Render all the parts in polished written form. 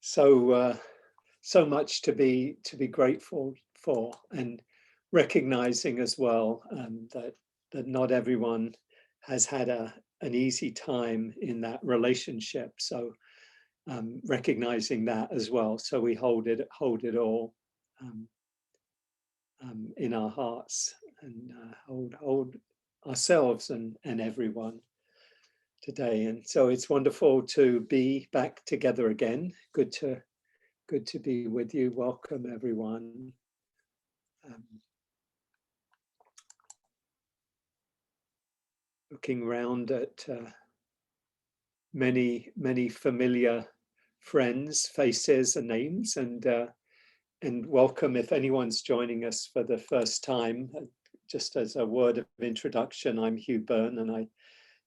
so much to be grateful for, and recognizing as well that not everyone has had an easy time in that relationship. So recognizing that as well, so we hold it all in our hearts, and hold ourselves and everyone today. And so it's wonderful to be back together again. Good to be with you. Welcome everyone. Looking around at many familiar friends, faces and names, and welcome if anyone's joining us for the first time. Just as a word of introduction, I'm Hugh Byrne, and I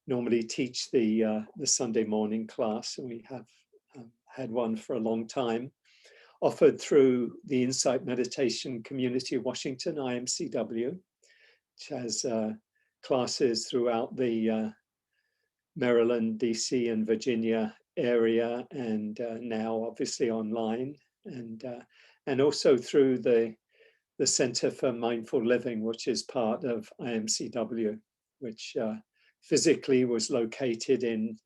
normally teach the Sunday morning class, and we have had one for a long time, offered through the Insight Meditation Community of Washington, IMCW, which has classes throughout the Maryland, DC, and Virginia area, and now obviously online, and also through the Center for Mindful Living, which is part of IMCW, which physically is located in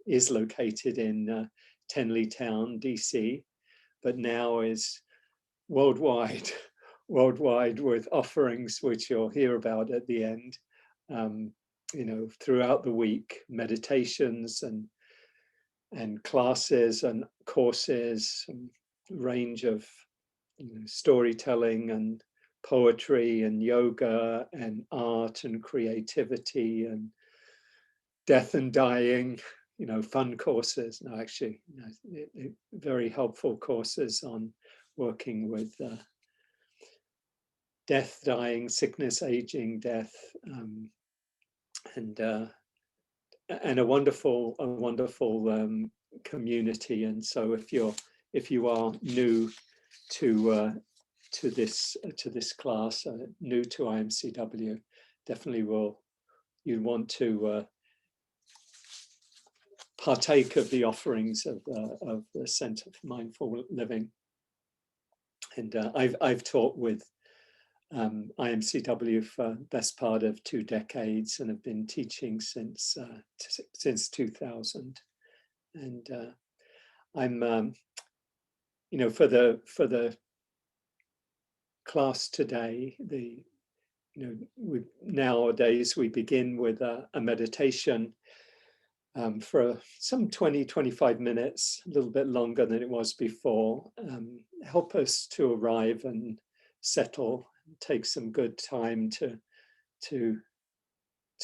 Tenleytown, DC, but now is worldwide with offerings which you'll hear about at the end. Throughout the week, meditations and classes and courses, and range of storytelling and poetry and yoga and art and creativity and death and dying, fun courses. No, actually, very helpful courses on working with death, dying, sickness, aging, death, and a wonderful community. And so if you are new to this class, new to IMCW, definitely you'd want to partake of the offerings of the Center for Mindful Living. And I've taught with IMCW for best part of 2 decades, and have been teaching since 2000. And I'm for the class today, nowadays we begin with a meditation for some 20-25 minutes, a little bit longer than it was before. Help us to arrive and settle. Take some good time to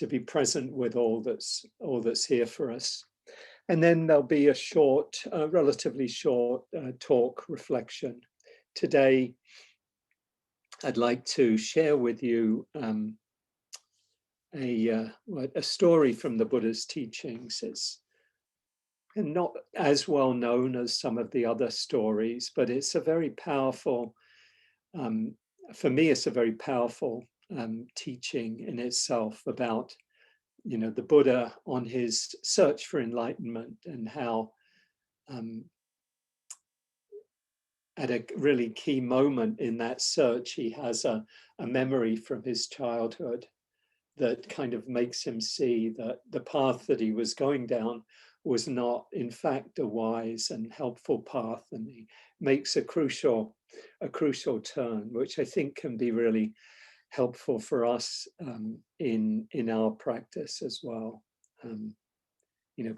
be present with all that's here for us. And then there'll be a short, relatively short talk reflection. Today, I'd like to share with you a story from the Buddha's teachings. It's not as well known as some of the other stories, but it's a very powerful, for me, it's a very powerful teaching in itself about, the Buddha on his search for enlightenment, and how at a really key moment in that search, he has a memory from his childhood that kind of makes him see that the path that he was going down was not, in fact, a wise and helpful path. And he makes a crucial turn, which I think can be really helpful for us in our practice as well.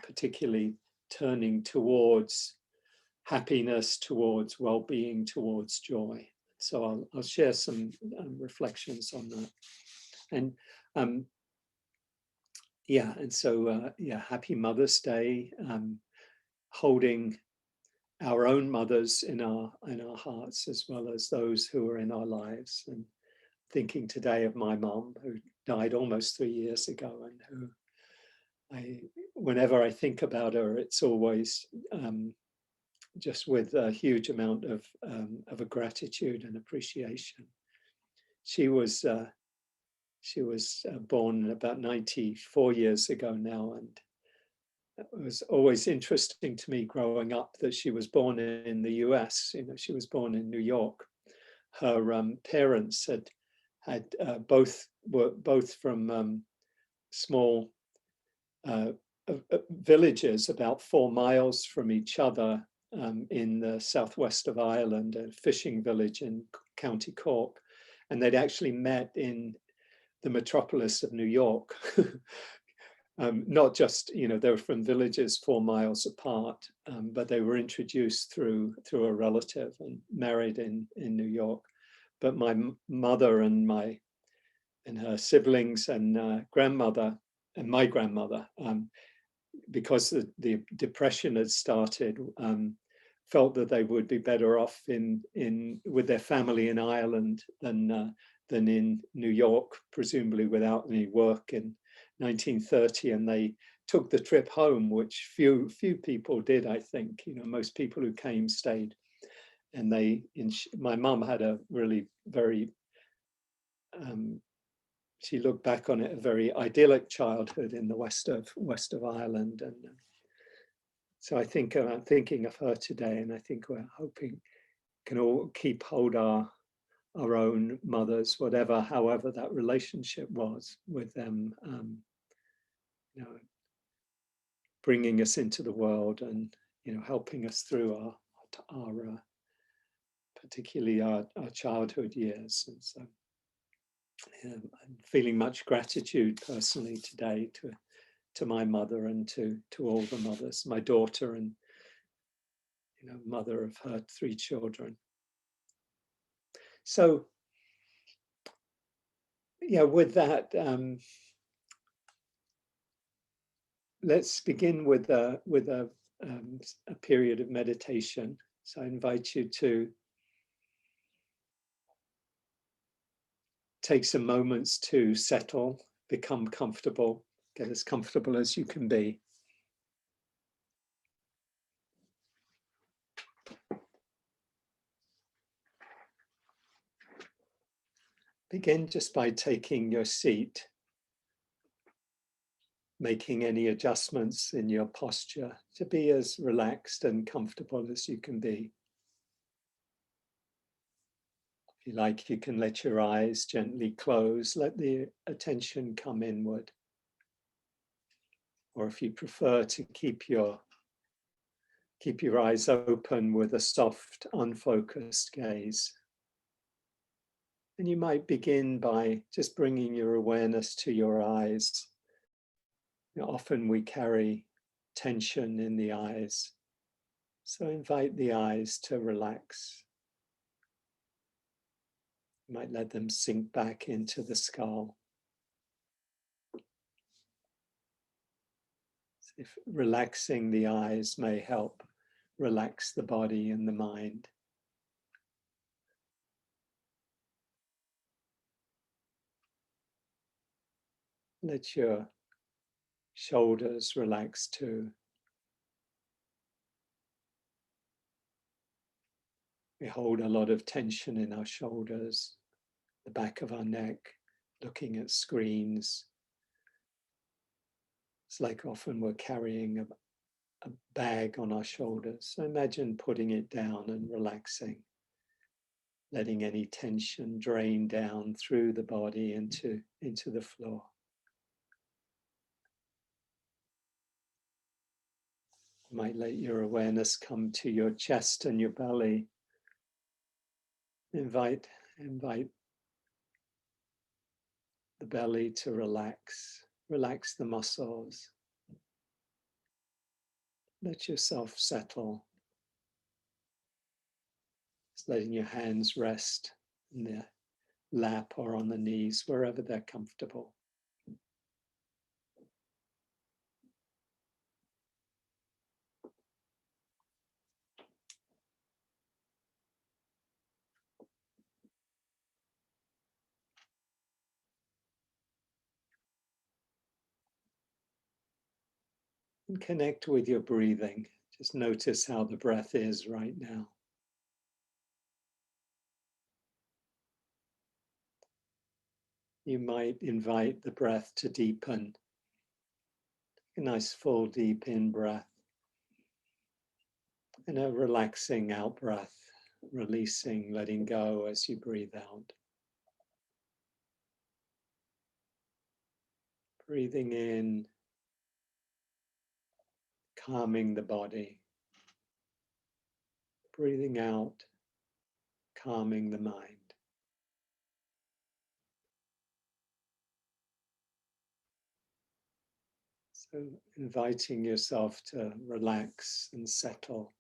Particularly turning towards happiness, towards well-being, towards joy. So I'll share some reflections on that. And happy Mother's Day. Holding our own mothers in our hearts, as well as those who are in our lives. And thinking today of my mom, who died almost 3 years ago, and who whenever I think about her, it's always just with a huge amount of a gratitude and appreciation. She was born about 94 years ago now, it was always interesting to me growing up that she was born in the US. You know, she was born in New York. Her parents had were both from small villages about 4 miles from each other in the southwest of Ireland, a fishing village in County Cork. And they'd actually met in the metropolis of New York. Not just, you know, they were from villages 4 miles apart, but they were introduced through a relative and married in New York. But my mother and her siblings and grandmother and my grandmother, because the Depression had started, felt that they would be better off with their family in Ireland than in New York, presumably without any work in 1930, and they took the trip home, which few people did, I think. You know, most people who came stayed. And my mum had a really very, she looked back on it, a very idyllic childhood in the west of Ireland. And so I think I'm thinking of her today, and I think we're hoping can all keep hold our own mothers, however that relationship was with them, you know, bringing us into the world and, you know, helping us through our particularly our childhood years. And so I'm feeling much gratitude personally today to my mother and to all the mothers, my daughter and, you know, mother of her 3 children. So yeah, with that, let's begin with a period of meditation. So I invite you to take some moments to settle, become comfortable, get as comfortable as you can be. Begin just by taking your seat, making any adjustments in your posture to be as relaxed and comfortable as you can be. If you like, you can let your eyes gently close, let the attention come inward. Or if you prefer to keep your eyes open with a soft, unfocused gaze. And you might begin by just bringing your awareness to your eyes. You know, often we carry tension in the eyes. So invite the eyes to relax. You might let them sink back into the skull. If relaxing the eyes may help relax the body and the mind. Let your shoulders relax too. We hold a lot of tension in our shoulders, the back of our neck, looking at screens. It's like often we're carrying a bag on our shoulders. So imagine putting it down and relaxing, letting any tension drain down through the body into the floor. You might let your awareness come to your chest and your belly. Invite the belly to relax the muscles. Let yourself settle. Just letting your hands rest in the lap or on the knees, wherever they're comfortable. And connect with your breathing. Just notice how the breath is right now. You might invite the breath to deepen. A nice full deep in breath and a relaxing out breath, releasing, letting go as you breathe out. Breathing in, calming the body. Breathing out, calming the mind. So inviting yourself to relax and settle.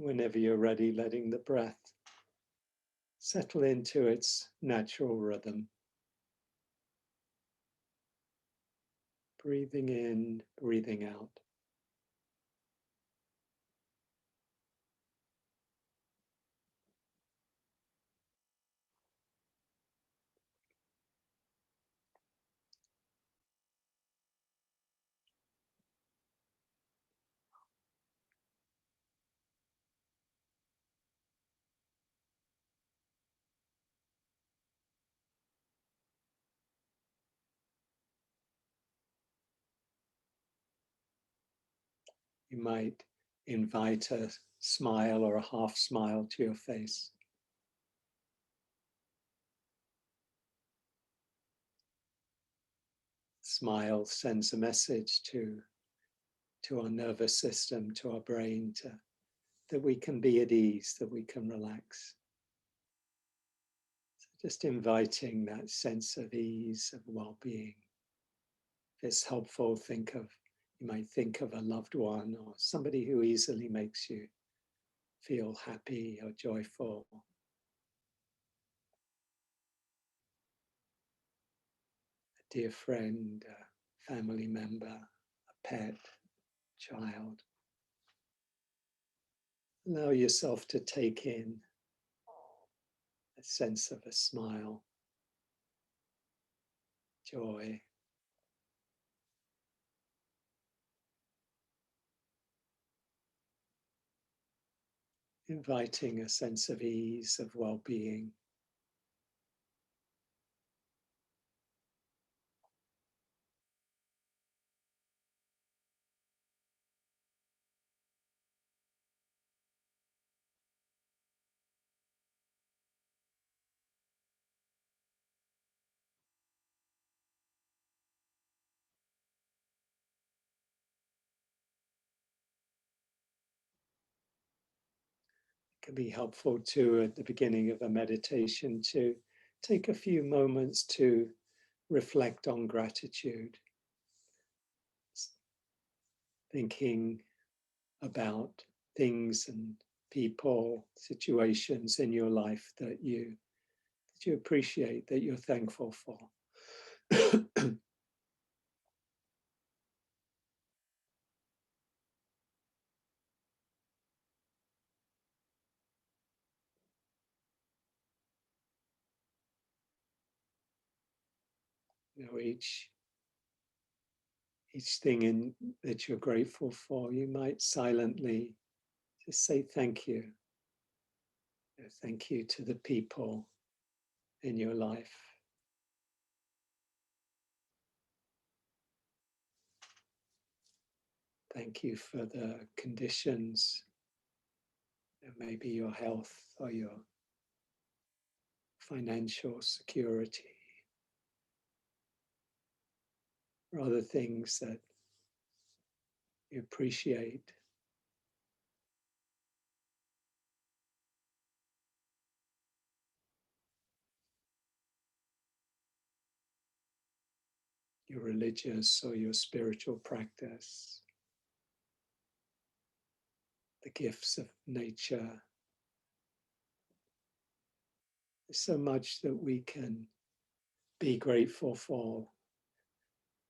Whenever you're ready, letting the breath settle into its natural rhythm. Breathing in, breathing out. You might invite a smile or a half smile to your face. Smile sends a message to our nervous system, to our brain, that we can be at ease, that we can relax. So just inviting that sense of ease, of well-being. If it's helpful, you might think of a loved one or somebody who easily makes you feel happy or joyful. A dear friend, a family member, a pet, child. Allow yourself to take in a sense of a smile, joy. Inviting a sense of ease, of well-being. It can be helpful too at the beginning of a meditation to take a few moments to reflect on gratitude, thinking about things and people, situations in your life that you appreciate, that you're thankful for. Each thing that you're grateful for, you might silently just say thank you. Thank you to the people in your life. Thank you for the conditions, maybe your health or your financial security, or other things that you appreciate. Your religious or your spiritual practice, the gifts of nature. There's so much that we can be grateful for,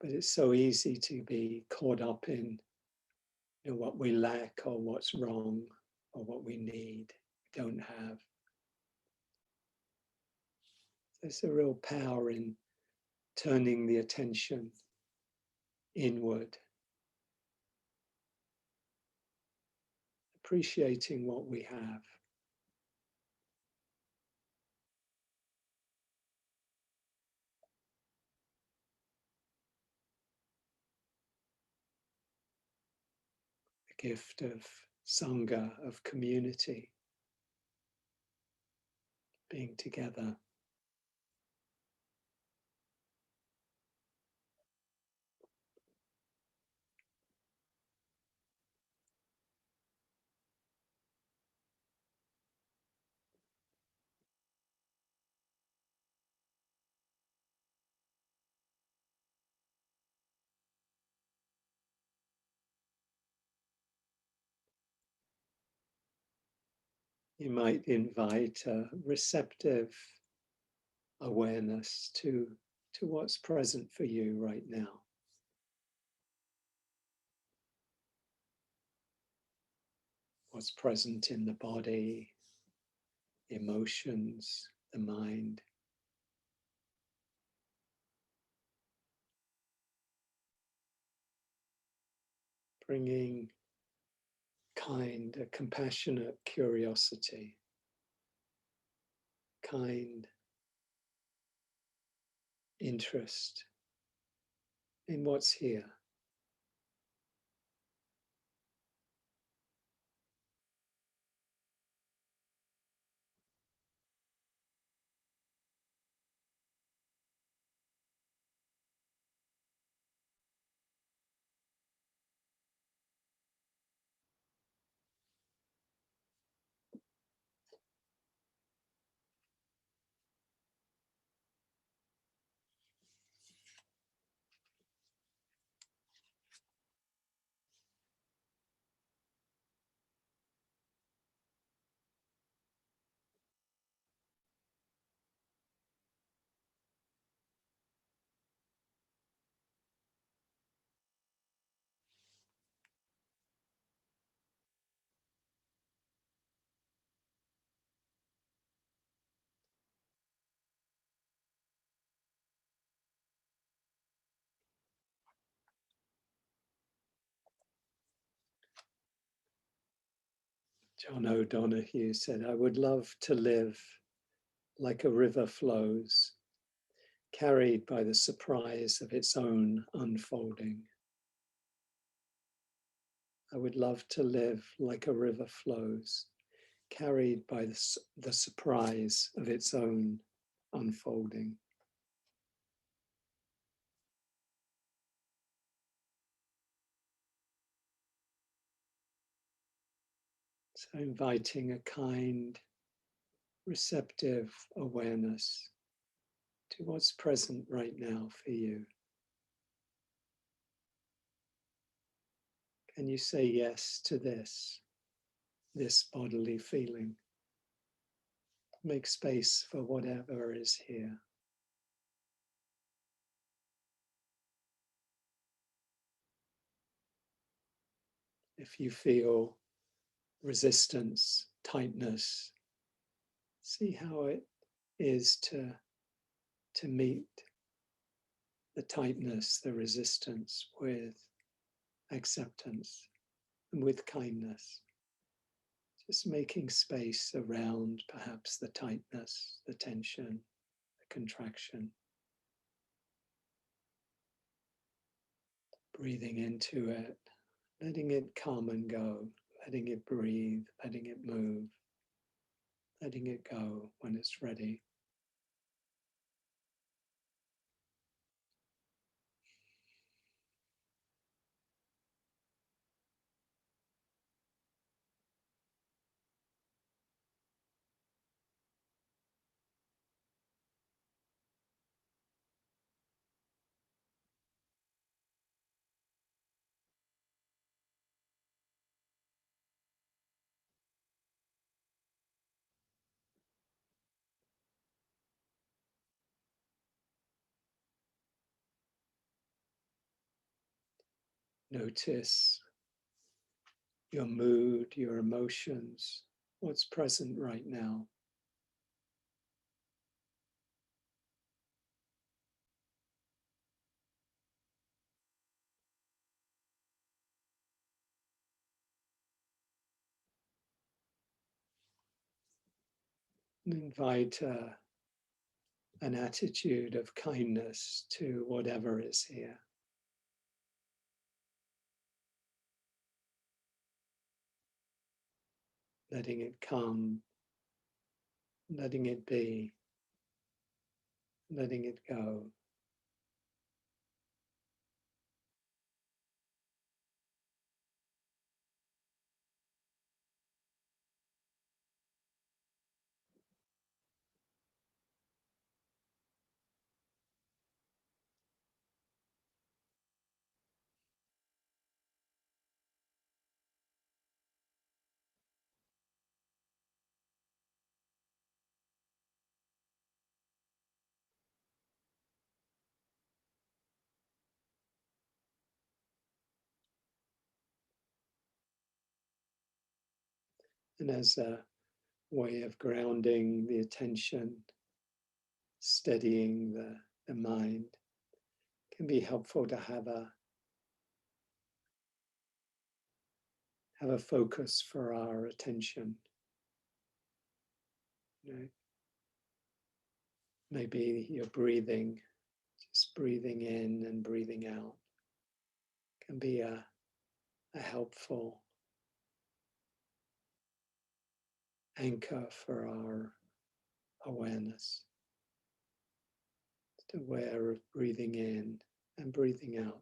but it's so easy to be caught up in what we lack or what's wrong or what we need, don't have. There's a real power in turning the attention inward, appreciating what we have. The gift of Sangha, of community, being together. You might invite a receptive awareness to what's present for you right now. What's present in the body, the emotions, the mind. Bringing kind, a compassionate curiosity, kind interest in what's here. John O'Donoghue said, I would love to live like a river flows, carried by the surprise of its own unfolding. I would love to live like a river flows, carried by the surprise of its own unfolding. So inviting a kind, receptive awareness to what's present right now for you. Can you say yes to this bodily feeling? Make space for whatever is here. If you feel resistance, tightness, see how it is to meet the tightness, the resistance with acceptance and with kindness. Just making space around perhaps the tightness, the tension, the contraction. Breathing into it, letting it come and go, letting it breathe, letting it move, letting it go when it's ready. Notice your mood, your emotions, what's present right now. And invite an attitude of kindness to whatever is here. Letting it come, letting it be, letting it go. And as a way of grounding the attention, steadying the mind, it can be helpful to have a focus for our attention. You know, maybe you're breathing, just breathing in and breathing out can be a helpful anchor for our awareness. Just aware of breathing in and breathing out.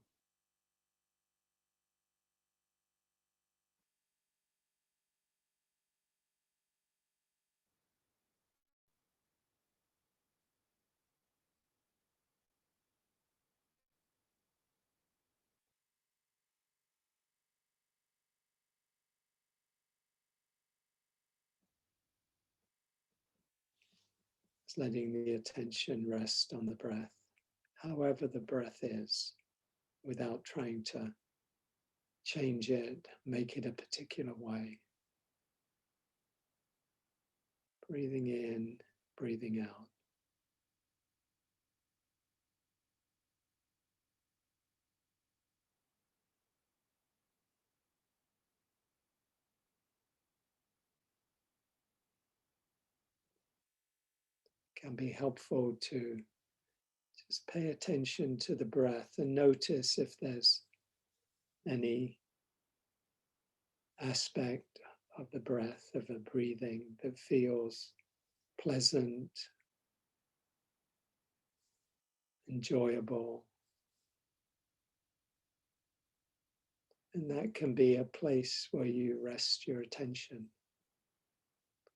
Just letting the attention rest on the breath, however the breath is, without trying to change it, make it a particular way. Breathing in, breathing out. Can be helpful to just pay attention to the breath and notice if there's any aspect of the breath, of the breathing that feels pleasant, enjoyable. And that can be a place where you rest your attention.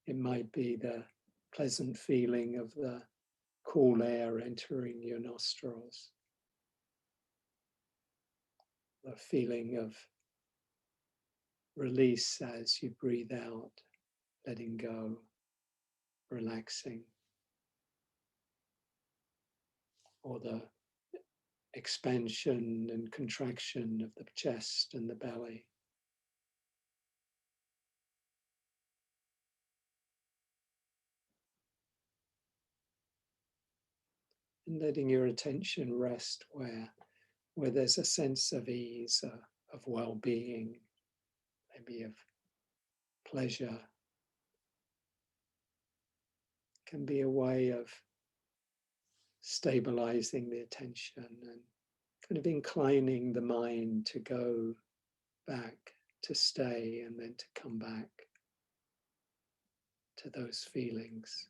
It might be the pleasant feeling of the cool air entering your nostrils, the feeling of release as you breathe out, letting go, relaxing, or the expansion and contraction of the chest and the belly. And letting your attention rest where there's a sense of ease, of well-being, maybe of pleasure, can be a way of stabilizing the attention and kind of inclining the mind to go back, to stay, and then to come back to those feelings.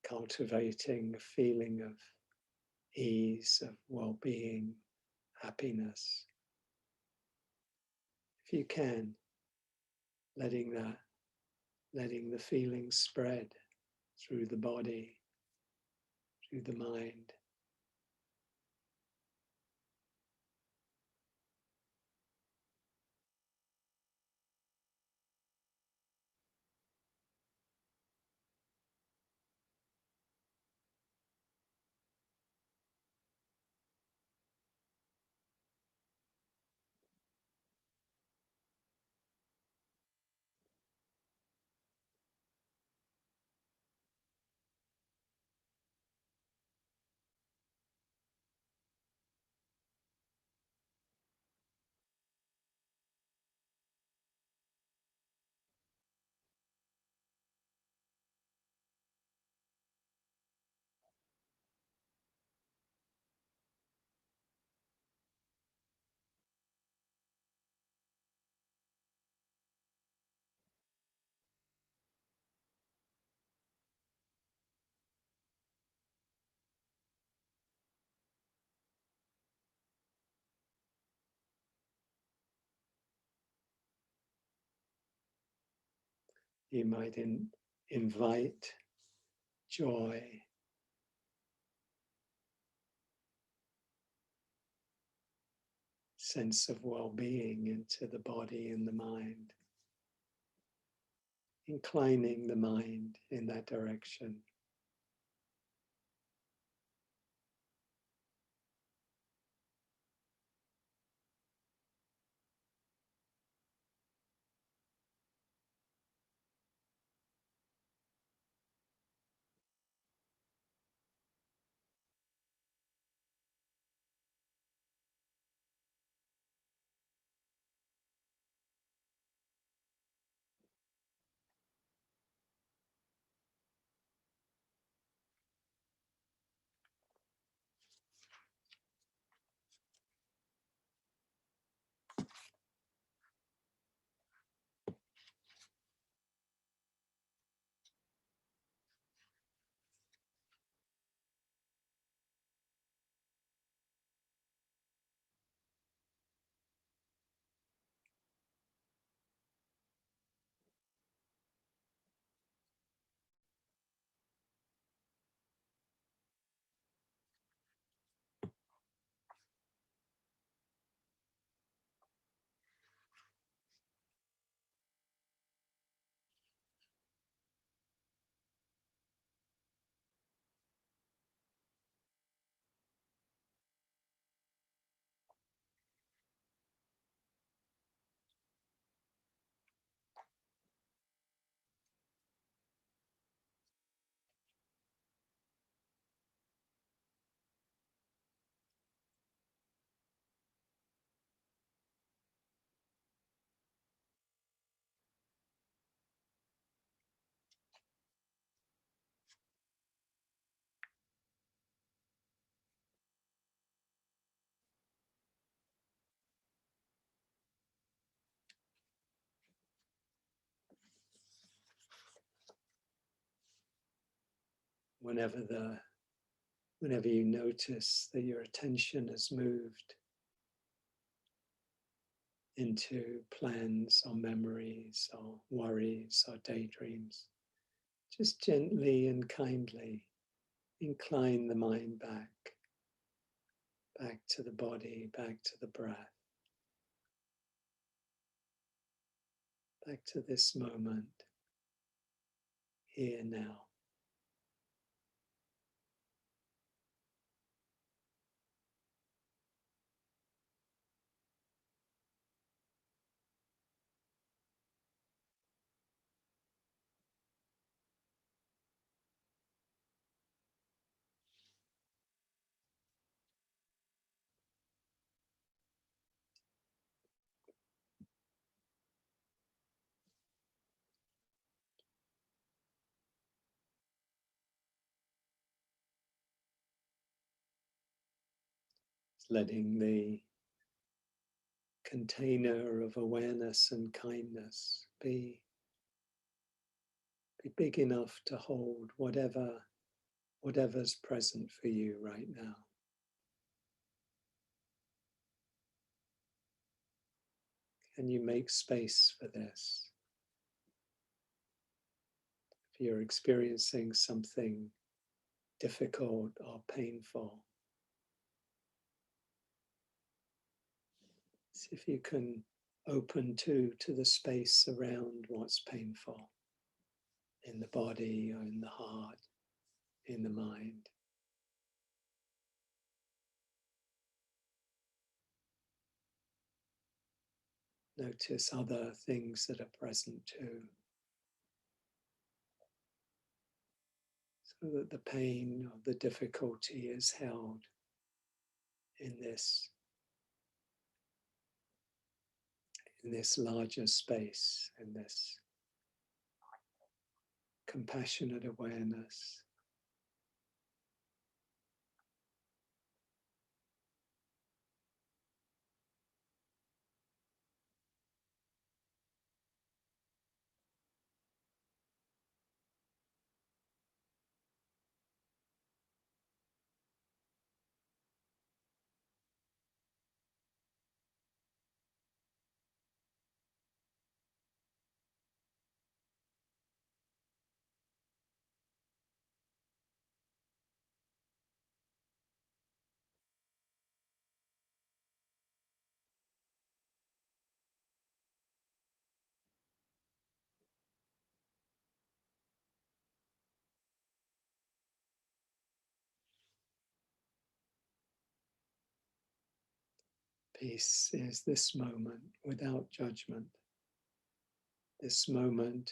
Cultivating a feeling of ease, of well-being, happiness. If you can, letting the feelings spread through the body, through the mind. You might invite joy, sense of well-being into the body and the mind, inclining the mind in that direction. Whenever you notice that your attention has moved into plans or memories or worries or daydreams, just gently and kindly incline the mind back to the body, back to the breath, back to this moment, here now. Letting the container of awareness and kindness be big enough to hold whatever's present for you right now. Can you make space for this? If you're experiencing something difficult or painful, see if you can open to the space around what's painful in the body or in the heart, in the mind. Notice other things that are present too, so that the pain or the difficulty is held in this larger space, in this compassionate awareness. Peace is this moment without judgment, this moment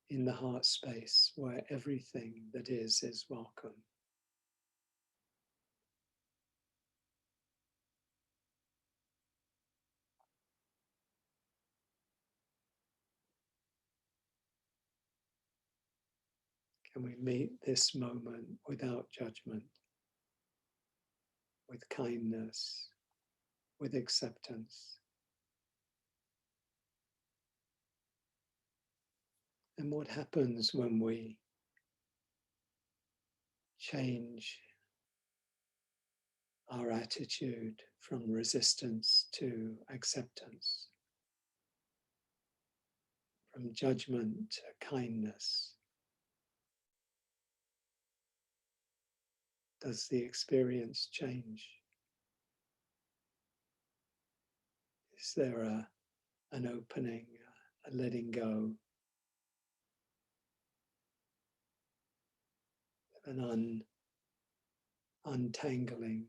in the heart space where everything that is welcome. Can we meet this moment without judgment, with kindness, with acceptance? And what happens when we change our attitude from resistance to acceptance, from judgment to kindness? Does the experience change? Is there an opening, a letting go, an untangling?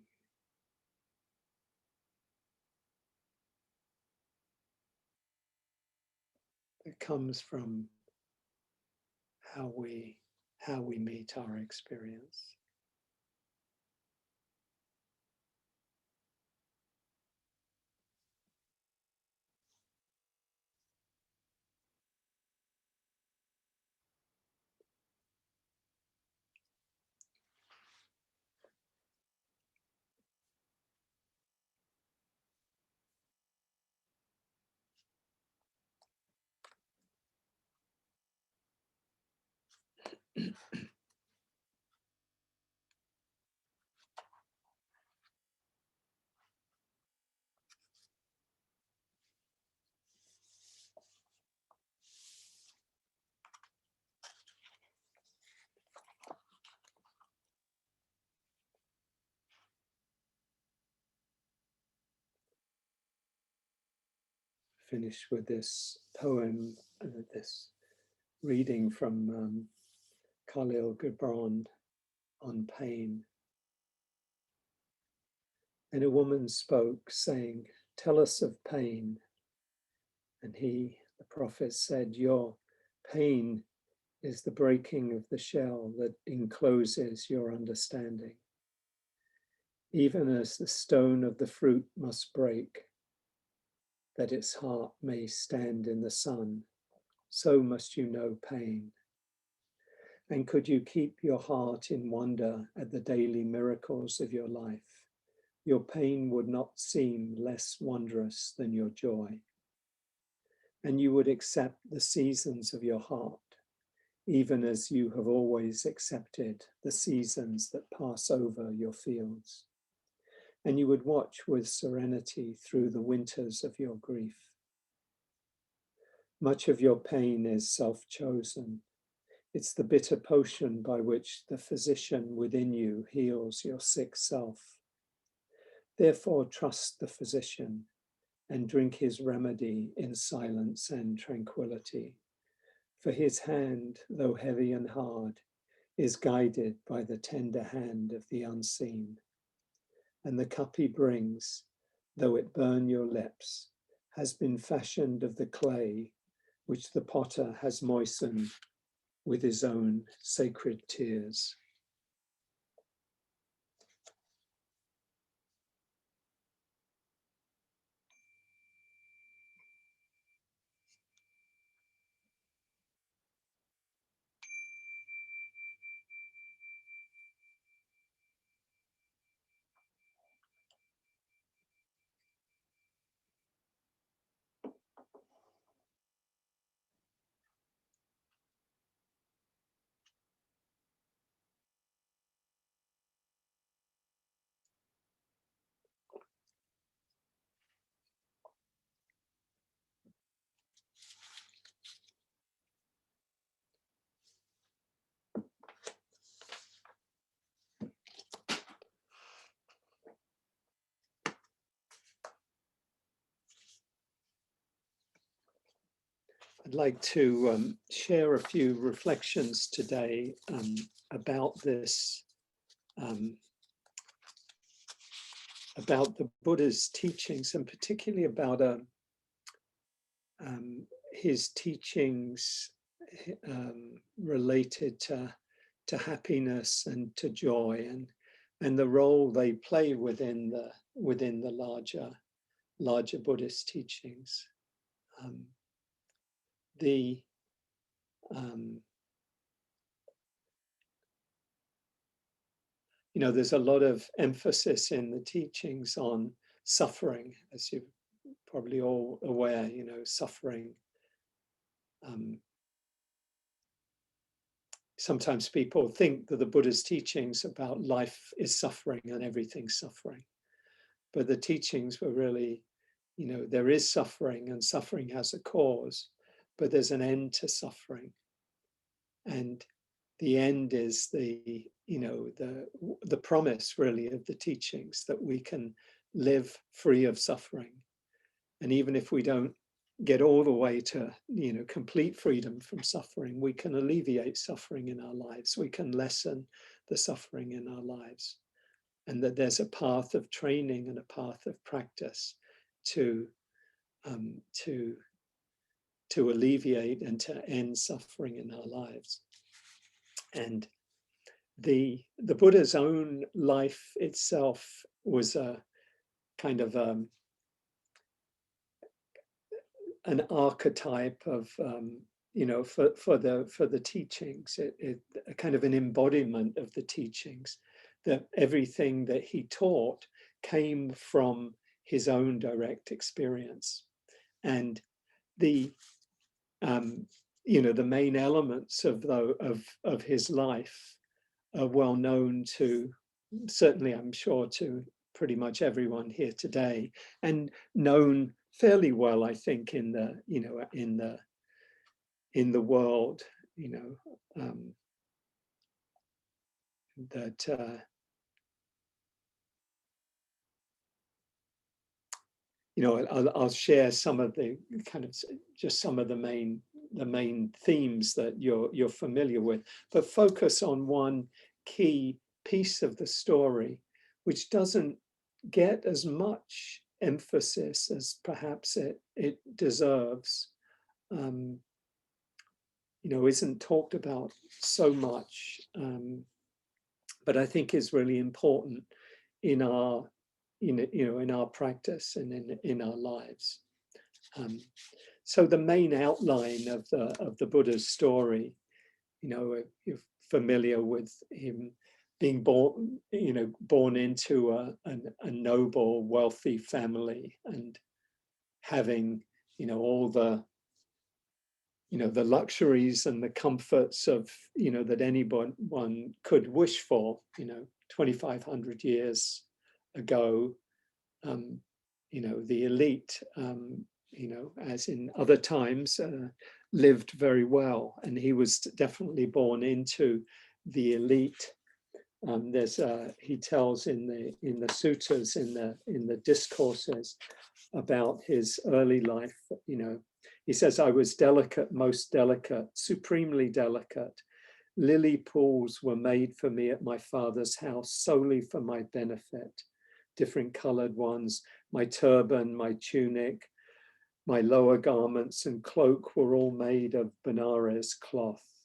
That comes from how we meet our experience. Finish with this poem, this reading from Hugh Byrne on pain. And a woman spoke, saying, "Tell us of pain." And he, the prophet, said, "Your pain is the breaking of the shell that encloses your understanding. Even as the stone of the fruit must break, that its heart may stand in the sun, so must you know pain. And could you keep your heart in wonder at the daily miracles of your life, your pain would not seem less wondrous than your joy. And you would accept the seasons of your heart, even as you have always accepted the seasons that pass over your fields. And you would watch with serenity through the winters of your grief. Much of your pain is self-chosen. It's the bitter potion by which the physician within you heals your sick self. Therefore, trust the physician and drink his remedy in silence and tranquility. For his hand, though heavy and hard, is guided by the tender hand of the unseen. And the cup he brings, though it burn your lips, has been fashioned of the clay which the potter has moistened with his own sacred tears. I'd like to share a few reflections today about this about the Buddha's teachings, and particularly about his teachings related to happiness and to joy, and the role they play within the larger Buddhist teachings. You know, there's a lot of emphasis in the teachings on suffering, as you're probably all aware. You know, suffering. Sometimes people think that the Buddha's teachings about life is suffering and everything's suffering. But the teachings were really, you know, there is suffering and suffering has a cause, but there's an end to suffering. And the end is the, you know, the promise really of the teachings that we can live free of suffering. And even if we don't get all the way to, you know, complete freedom from suffering, we can alleviate suffering in our lives. We can lessen the suffering in our lives. And that there's a path of training and a path of practice to alleviate and to end suffering in our lives. And the Buddha's own life itself was a kind of an archetype of you know, for the teachings, a kind of an embodiment of the teachings, that everything that he taught came from his own direct experience. And the you know, the main elements of his life are well known to, certainly I'm sure, to pretty much everyone here today, and known fairly well, I think, in the, you know, in the world, you know, that you know, I'll share some of the kind of just some of the main themes that you're familiar with, but focus on one key piece of the story, which doesn't get as much emphasis as perhaps it deserves. You know, isn't talked about so much, but I think is really important in our, you know, in our practice and in our lives. So the main outline of the Buddha's story, you know, you're familiar with him being born, you know, born into a noble, wealthy family, and having, you know, all the, you know, the luxuries and the comforts of, you know, that anyone could wish for, you know, 2,500 years ago. You know, the elite, you know, as in other times, lived very well, and he was definitely born into the elite. There's he tells in the suttas, in the discourses about his early life. You know, he says, "I was delicate, most delicate, supremely delicate. Lily pools were made for me at my father's house solely for my benefit. Different colored ones, my turban, my tunic, my lower garments and cloak were all made of Benares cloth.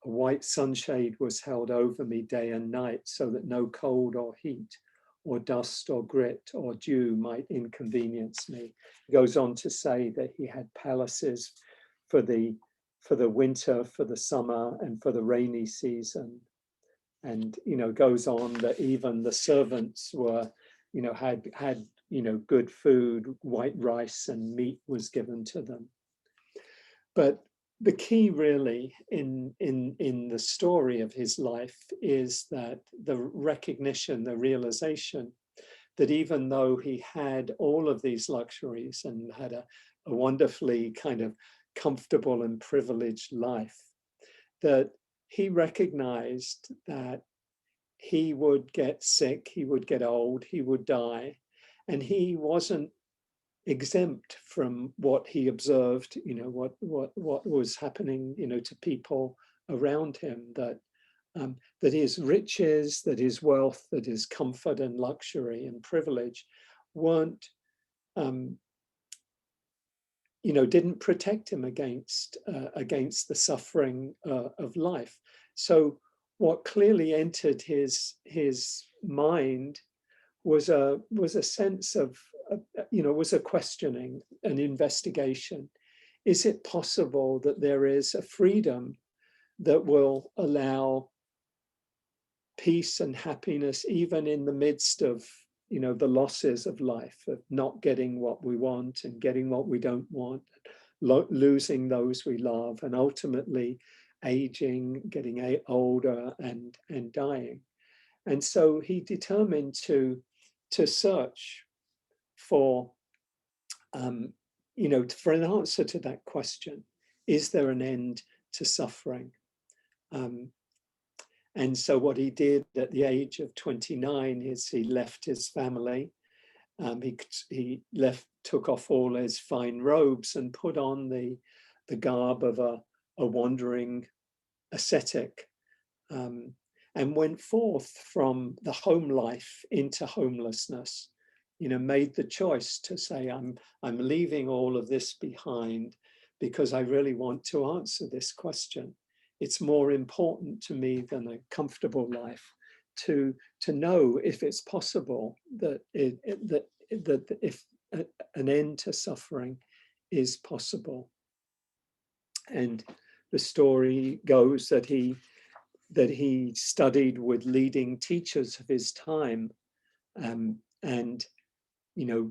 A white sunshade was held over me day and night so that no cold or heat or dust or grit or dew might inconvenience me." He goes on to say that he had palaces for the winter, for the summer, and for the rainy season. And, you know, goes on that even the servants were, you know, had, you know, good food, white rice and meat was given to them. But the key really in the story of his life is that the recognition, the realization that even though he had all of these luxuries and had a wonderfully kind of comfortable and privileged life, that he recognized that he would get sick, he would get old, he would die, and he wasn't exempt from what he observed, you know, what was happening, you know, to people around him, that that his riches, that his wealth, that his comfort and luxury and privilege weren't, didn't protect him against the suffering of life. So what clearly entered his mind was a sense of, was a questioning, an investigation. Is it possible that there is a freedom that will allow peace and happiness even in the midst of, the losses of life, of not getting what we want and getting what we don't want, losing those we love, and ultimately aging, getting older and dying. And so he determined to search for, for an answer to that question. Is there an end to suffering? And so what he did at the age of 29 is he left his family. He took off all his fine robes and put on the garb of a wandering ascetic, and went forth from the home life into homelessness. Made the choice to say, I'm leaving all of this behind because I really want to answer this question. It's more important to me than a comfortable life to know if it's possible that that if an end to suffering is possible. And the story goes that he studied with leading teachers of his time, and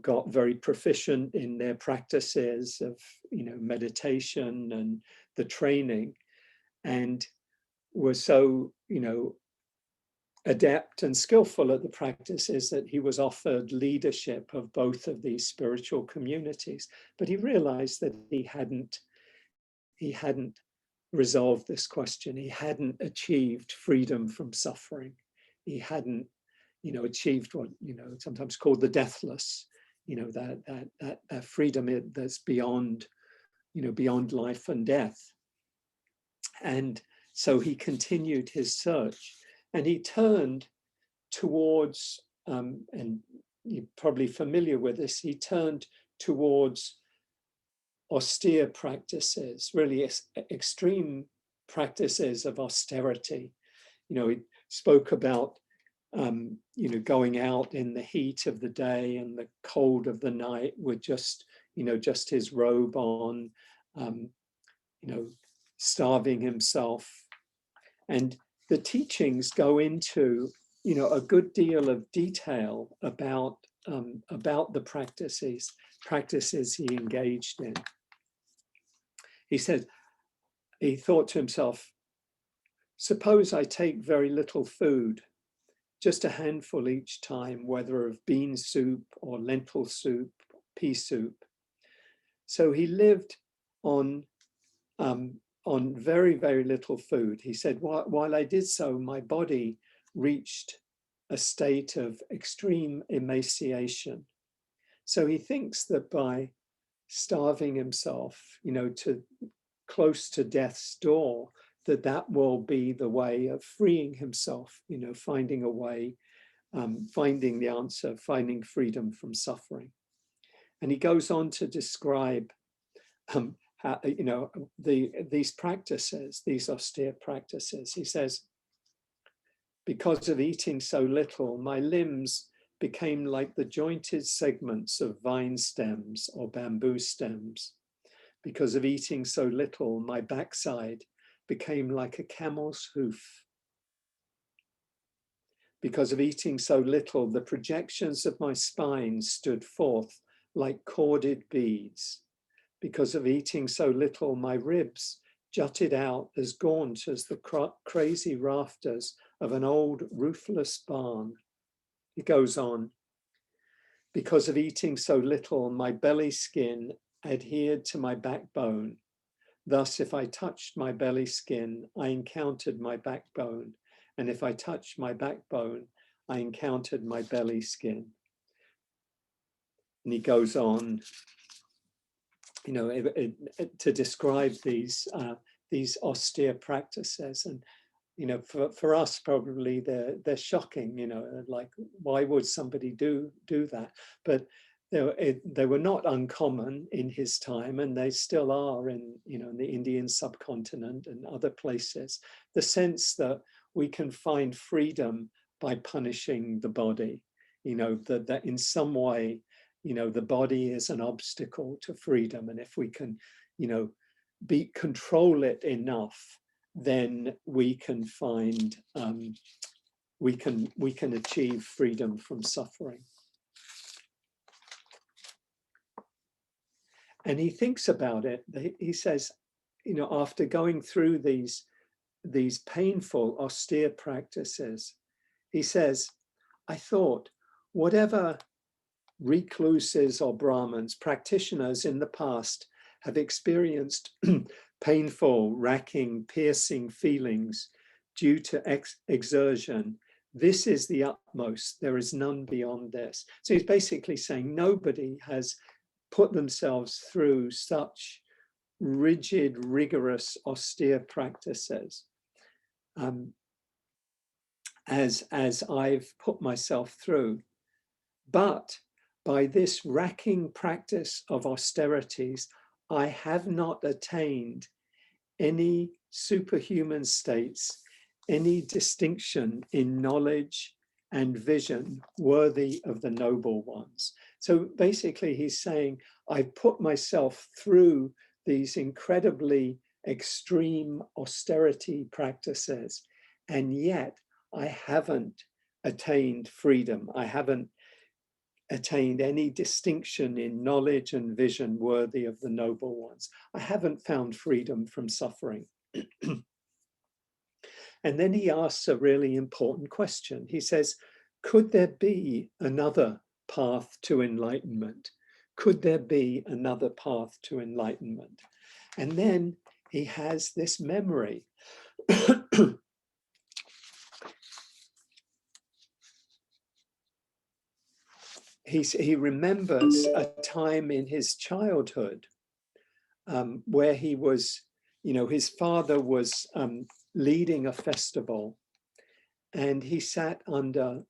got very proficient in their practices of meditation and the training, and was so adept and skillful at the practices that he was offered leadership of both of these spiritual communities. But he realized that he hadn't resolved this question. He hadn't achieved freedom from suffering. He hadn't achieved what sometimes called the deathless, that freedom that's beyond beyond life and death. And so he continued his search, and he turned towards, and you're probably familiar with this, he turned towards austere practices, really extreme practices of austerity. He spoke about, going out in the heat of the day and the cold of the night with just his robe on, starving himself. And the teachings go into, a good deal of detail about the practices he engaged in. He said, he thought to himself, suppose I take very little food, just a handful each time, whether of bean soup or lentil soup, pea soup. So he lived on very, very little food. He said, while I did so, my body reached a state of extreme emaciation. So he thinks that by starving himself, to close to death's door, that will be the way of freeing himself, finding a way, finding the answer, finding freedom from suffering. And he goes on to describe how, these practices, these austere practices. He says, because of eating so little, my limbs became like the jointed segments of vine stems or bamboo stems. Because of eating so little, my backside became like a camel's hoof. Because of eating so little, the projections of my spine stood forth like corded beads. Because of eating so little, my ribs jutted out as gaunt as the crazy rafters of an old roofless barn. He goes on. Because of eating so little, my belly skin adhered to my backbone. Thus, if I touched my belly skin, I encountered my backbone. And if I touched my backbone, I encountered my belly skin. And he goes on, to describe these austere practices. And, you know, for us, probably they're shocking, you know, like, why would somebody do that? But they were not uncommon in his time, and they still are in, you know, in the Indian subcontinent and other places. The sense that we can find freedom by punishing the body, you know, that in some way, you know, the body is an obstacle to freedom, and if we can, you know, control it enough, then we can find we can achieve freedom from suffering. And he thinks about it. He says, you know, after going through these painful, austere practices, he says, I thought, whatever recluses or Brahmins, practitioners in the past have experienced painful, racking, piercing feelings due to exertion, this is the utmost. There is none beyond this. So he's basically saying nobody has put themselves through such rigid, rigorous, austere practices as I've put myself through. But by this racking practice of austerities, I have not attained any superhuman states, any distinction in knowledge and vision worthy of the noble ones. So basically he's saying, I've put myself through these incredibly extreme austerity practices, and yet I haven't attained freedom. I haven't attained any distinction in knowledge and vision worthy of the noble ones. I haven't found freedom from suffering. And then he asks a really important question. He says, could there be another path to enlightenment? Could there be another path to enlightenment? And then he has this memory. He remembers a time in his childhood where he was, you know, his father was leading a festival, and he sat under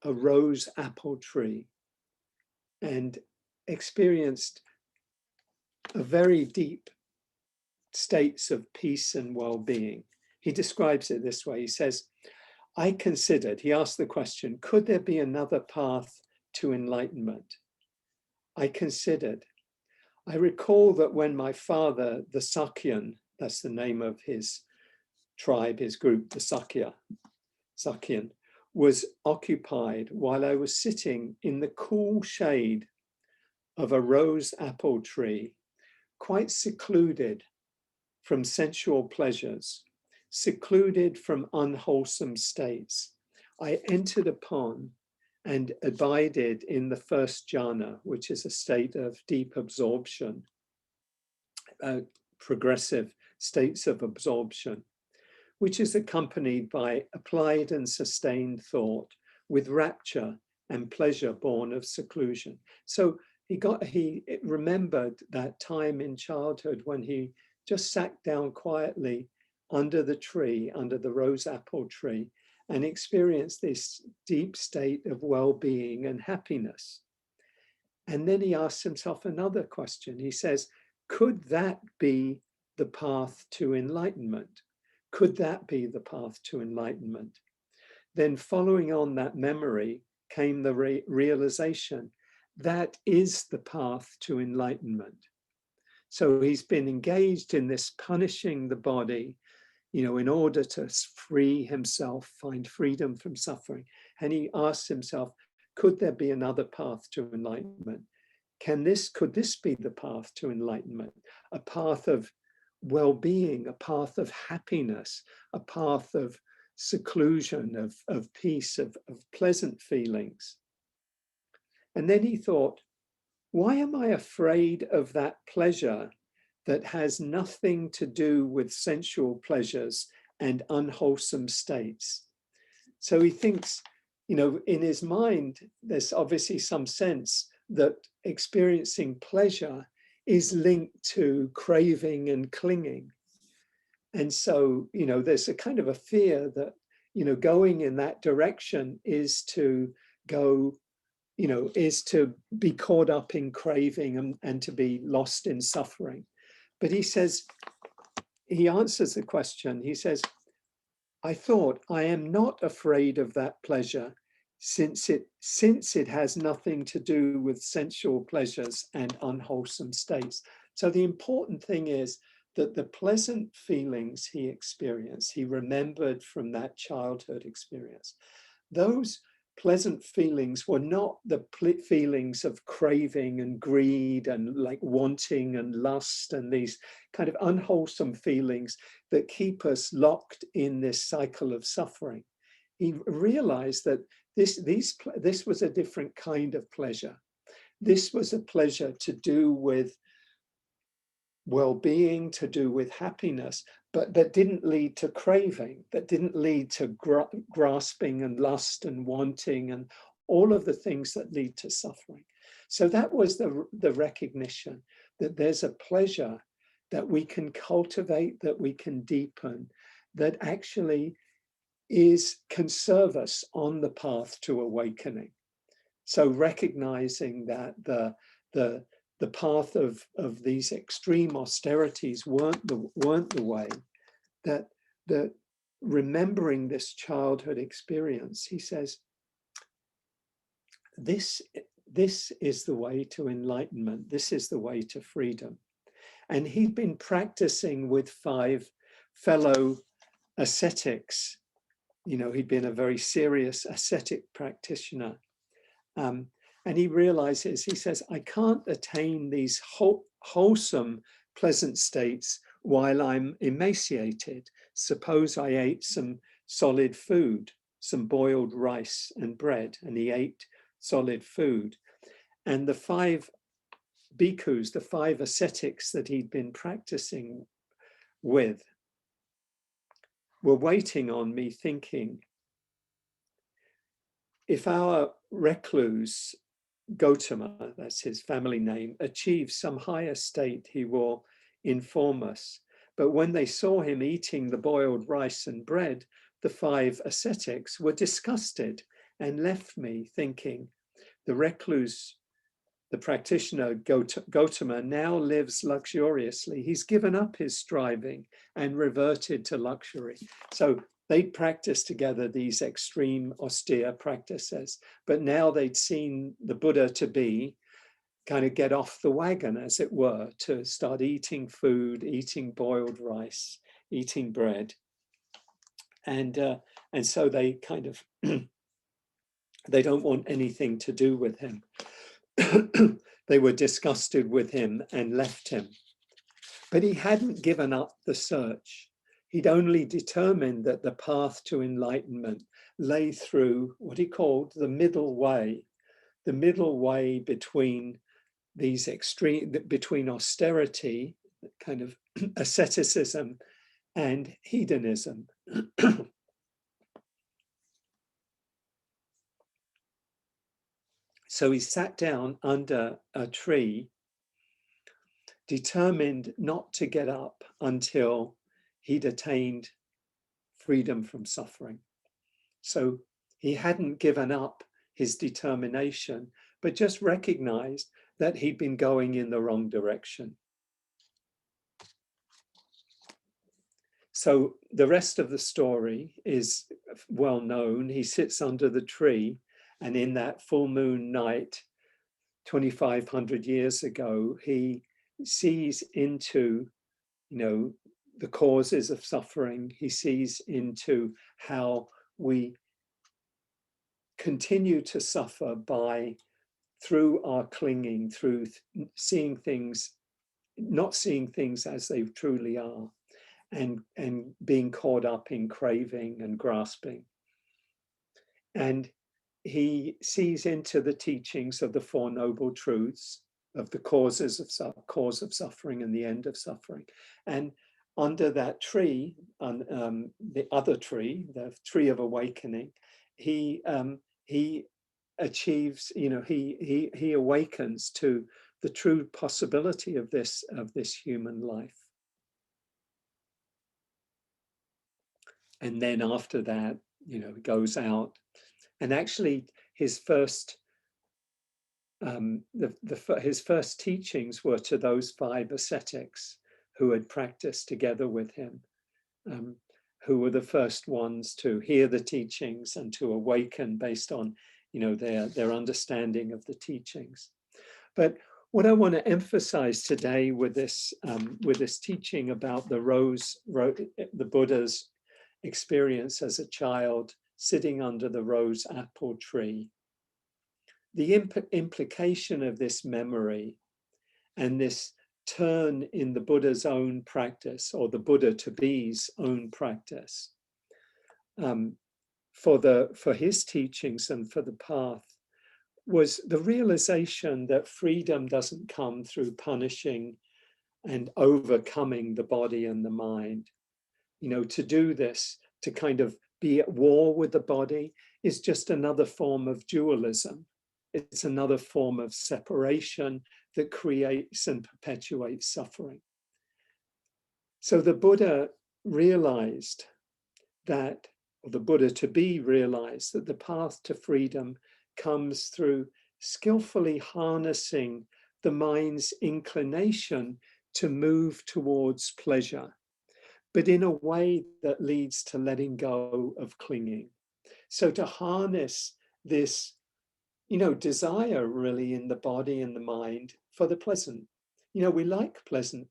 a rose apple tree and experienced a very deep states of peace and well-being. He describes it this way. He says, I considered, he asked the question, could there be another path to enlightenment? I considered. I recall that when my father, the Sakyan, that's the name of his tribe, his group, the Sakyan, was occupied while I was sitting in the cool shade of a rose apple tree, quite secluded from sensual pleasures, secluded from unwholesome states. I entered upon and abided in the first jhana, which is a state of deep absorption, progressive states of absorption, which is accompanied by applied and sustained thought with rapture and pleasure born of seclusion. So he remembered that time in childhood when he just sat down quietly under the tree, under the rose apple tree, and experienced this deep state of well-being and happiness. And then he asks himself another question. He says, could that be the path to enlightenment? Could that be the path to enlightenment? Then following on that memory came the realization that is the path to enlightenment. So he's been engaged in this punishing the body, you know, in order to free himself, find freedom from suffering. And he asks himself, could there be another path to enlightenment? Could this be the path to enlightenment? A path of well-being, a path of happiness, a path of seclusion, of peace, of pleasant feelings. And then he thought, why am I afraid of that pleasure that has nothing to do with sensual pleasures and unwholesome states? So he thinks, you know, in his mind, there's obviously some sense that experiencing pleasure is linked to craving and clinging. And so, there's a kind of a fear that, going in that direction is to go, is to be caught up in craving and to be lost in suffering. But he says, he answers the question. He says, I thought, I am not afraid of that pleasure, since it has nothing to do with sensual pleasures and unwholesome states. So the important thing is that the pleasant feelings he experienced, he remembered from that childhood experience, those pleasant feelings were not the feelings of craving and greed and like wanting and lust and these kind of unwholesome feelings that keep us locked in this cycle of suffering. He realized that this was a different kind of pleasure. This was a pleasure to do with well-being, to do with happiness, but that didn't lead to craving, that didn't lead to grasping and lust and wanting and all of the things that lead to suffering. So that was the recognition that there's a pleasure that we can cultivate, that we can deepen, that actually can serve us on the path to awakening. So recognizing that the path of these extreme austerities weren't the way, that remembering this childhood experience, he says, this is the way to enlightenment. This is the way to freedom. And he'd been practicing with 5 fellow ascetics. He'd been a very serious ascetic practitioner. And he realizes, he says, I can't attain these wholesome, pleasant states while I'm emaciated. Suppose I ate some solid food, some boiled rice and bread, and he ate solid food. And the 5 bhikkhus, the 5 ascetics that he'd been practicing with, were waiting on me thinking, if our recluse Gautama, that's his family name, achieves some higher state, he will inform us. But when they saw him eating the boiled rice and bread, the 5 ascetics were disgusted and left me thinking, the recluse, the practitioner Gautama now lives luxuriously. He's given up his striving and reverted to luxury. So they'd practiced together these extreme austere practices, but now they'd seen the Buddha to be kind of get off the wagon, as it were, to start eating food, eating boiled rice, eating bread. And so they kind of, they don't want anything to do with him. They were disgusted with him and left him. But he hadn't given up the search. He'd only determined that the path to enlightenment lay through what he called the middle way between these extreme, between austerity, kind of asceticism, and hedonism. So he sat down under a tree, determined not to get up until he'd attained freedom from suffering. So he hadn't given up his determination, but just recognized that he'd been going in the wrong direction. So the rest of the story is well known. He sits under the tree, and in that full moon night, 2,500 years ago, he sees into, the causes of suffering. He sees into how we continue to suffer through our clinging, through seeing things, not seeing things as they truly are, and being caught up in craving and grasping. And he sees into the teachings of the 4 noble truths, of the cause of suffering and the end of suffering. And under that tree, the other tree, the tree of awakening, he achieves, he awakens to the true possibility of this human life. And then after that, he goes out. And actually, his first his first teachings were to those 5 ascetics who had practiced together with him, who were the first ones to hear the teachings and to awaken based on, their understanding of the teachings. But what I want to emphasize today with this teaching about the Buddha's experience as a child sitting under the rose apple tree, the implication of this memory and this turn in the Buddha's own practice, or the Buddha to be's own practice, for his teachings and for the path, was the realization that freedom doesn't come through punishing and overcoming the body and the mind. To do this, to kind of be at war with the body, is just another form of dualism. It's another form of separation that creates and perpetuates suffering. So the Buddha realized that, or the Buddha to be realized that the path to freedom comes through skillfully harnessing the mind's inclination to move towards pleasure, but in a way that leads to letting go of clinging. So to harness this, desire really in the body and the mind for the pleasant. We like pleasant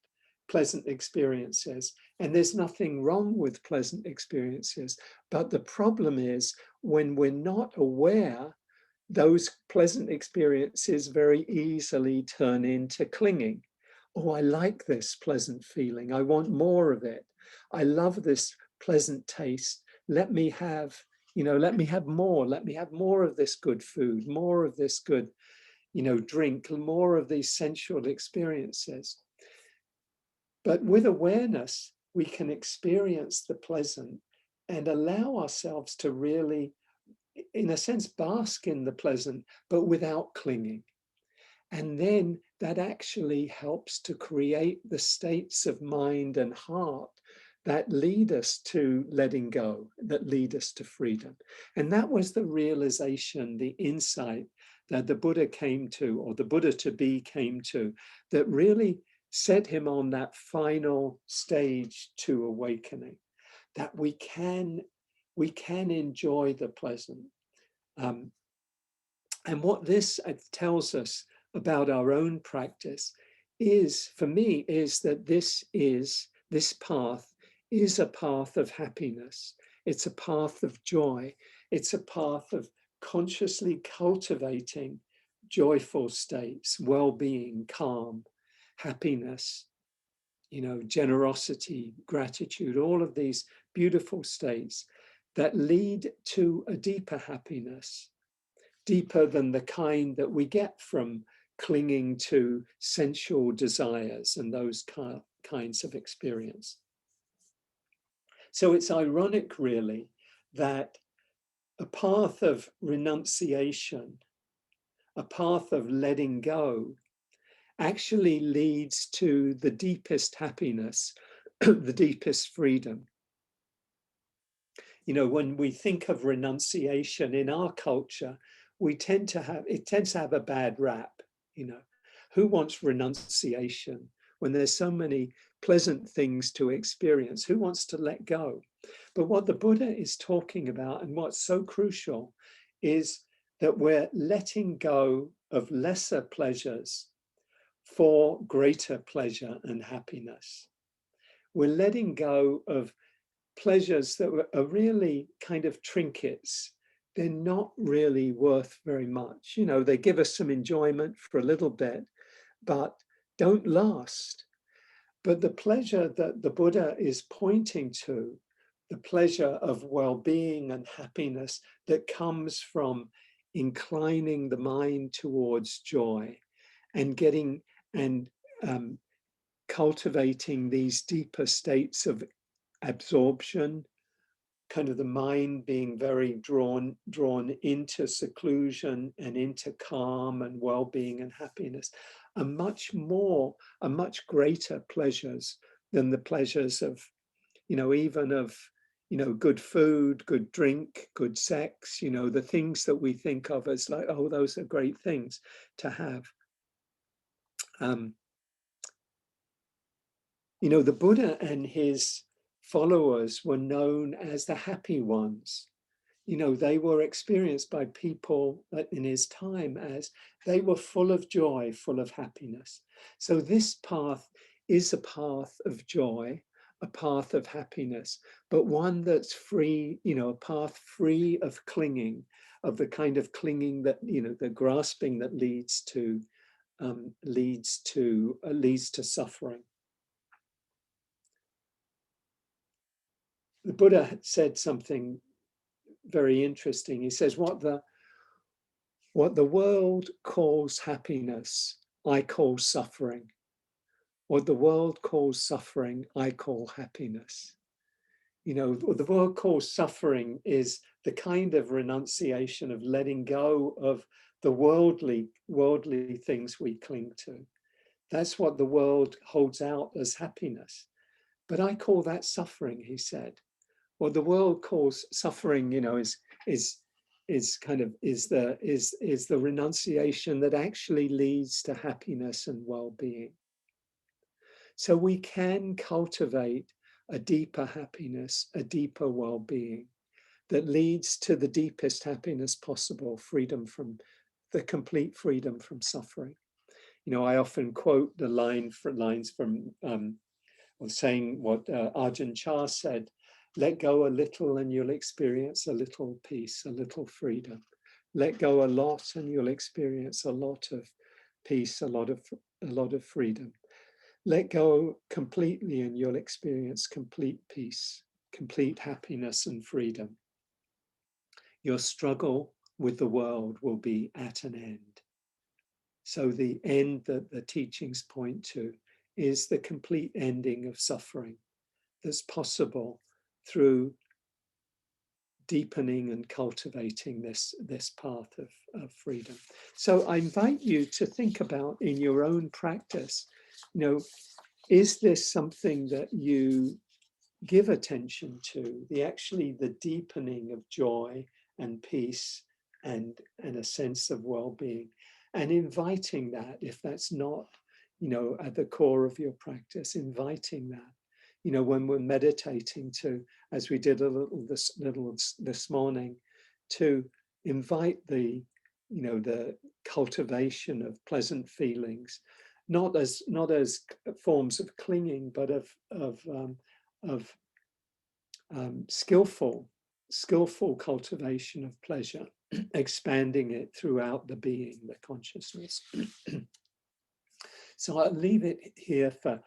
experiences, and there's nothing wrong with pleasant experiences. But the problem is when we're not aware, those pleasant experiences very easily turn into clinging. Oh, I like this pleasant feeling. I want more of it. I love this pleasant taste. Let me have more. Let me have more of this good food, more of this good, drink, more of these sensual experiences. But with awareness, we can experience the pleasant and allow ourselves to really, in a sense, bask in the pleasant, but without clinging. And then that actually helps to create the states of mind and heart that lead us to letting go, that lead us to freedom. And that was the realization, the insight that the Buddha came to, or the Buddha to be came to, that really set him on that final stage to awakening, that we can enjoy the pleasant. And what this tells us about our own practice is, for me, is that this path is a path of happiness. It's a path of joy. It's a path of consciously cultivating joyful states, well-being, calm, happiness, generosity, gratitude, all of these beautiful states that lead to a deeper happiness, deeper than the kind that we get from clinging to sensual desires and those kinds of experience. So it's ironic, really, that a path of renunciation, a path of letting go, actually leads to the deepest happiness, the deepest freedom. When we think of renunciation in our culture, it tends to have a bad rap. Who wants renunciation when there's so many pleasant things to experience? Who wants to let go? But what the Buddha is talking about, and what's so crucial, is that we're letting go of lesser pleasures for greater pleasure and happiness. We're letting go of pleasures that are really kind of trinkets. They're not really worth very much. They give us some enjoyment for a little bit, but don't last. But the pleasure that the Buddha is pointing to, the pleasure of well-being and happiness that comes from inclining the mind towards joy and cultivating these deeper states of absorption, kind of the mind being very drawn into seclusion and into calm and well-being and happiness, are much greater pleasures than the pleasures of, even of, good food, good drink, good sex, the things that we think of as like, oh, those are great things to have. The Buddha and his followers were known as the happy ones. They were experienced by people in his time as they were full of joy, full of happiness. So this path is a path of joy, a path of happiness, but one that's free, a path free of clinging, of the kind of clinging that, the grasping that leads to suffering. The Buddha said something very interesting. He says, what the world calls happiness, I call suffering. What the world calls suffering, I call happiness. What the world calls suffering is the kind of renunciation of letting go of the worldly things we cling to. That's what the world holds out as happiness. But I call that suffering, he said. What the world calls suffering, is the renunciation that actually leads to happiness and well-being. So we can cultivate a deeper happiness, a deeper well-being that leads to the deepest happiness possible, the complete freedom from suffering. I often quote the lines from saying what Ajahn Chah said: let go a little and you'll experience a little peace, a little freedom. Let go a lot and you'll experience a lot of peace, a lot of freedom. Let go completely and you'll experience complete peace, complete happiness and freedom. Your struggle with the world will be at an end. So the end that the teachings point to is the complete ending of suffering that's possible through deepening and cultivating this path of freedom. So I invite you to think about in your own practice, is this something that you give attention to, the deepening of joy and peace and a sense of well-being, and inviting that, if that's not, at the core of your practice, inviting that, when we're meditating to, as we did a little this morning, to invite the cultivation of pleasant feelings, not as forms of clinging, but of skillful cultivation of pleasure, expanding it throughout the being, the consciousness. So I'll leave it here for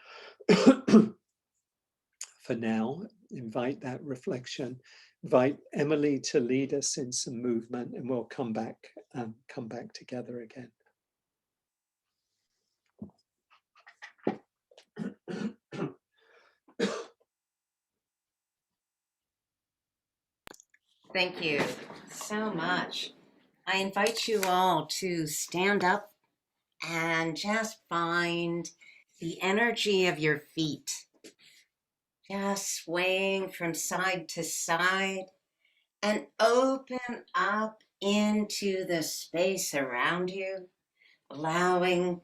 for now. Invite that reflection. Invite Emily to lead us in some movement, and we'll come back together again. Thank you so much. I invite you all to stand up and just find the energy of your feet, just swaying from side to side, and open up into the space around you, allowing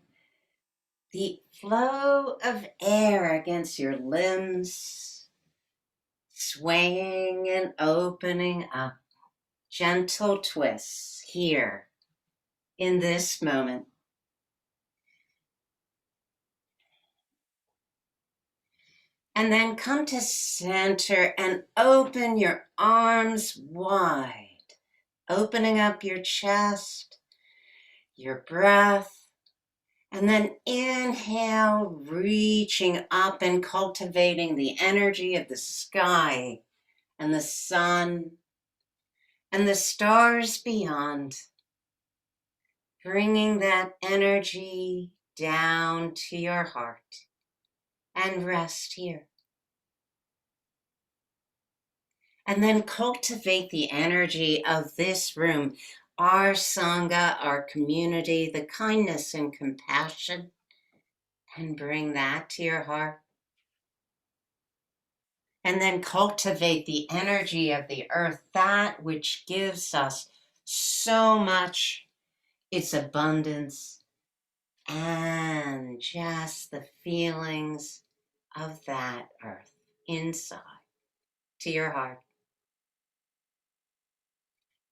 the flow of air against your limbs, swaying and opening up. Gentle twists here in this moment. And then come to center and open your arms wide, opening up your chest, your breath, and then inhale, reaching up and cultivating the energy of the sky and the sun and the stars beyond, bringing that energy down to your heart and rest here. And then cultivate the energy of this room, our Sangha, our community, the kindness and compassion, and bring that to your heart. And then cultivate the energy of the earth, that which gives us so much, its abundance, and just the feelings of that earth inside to your heart.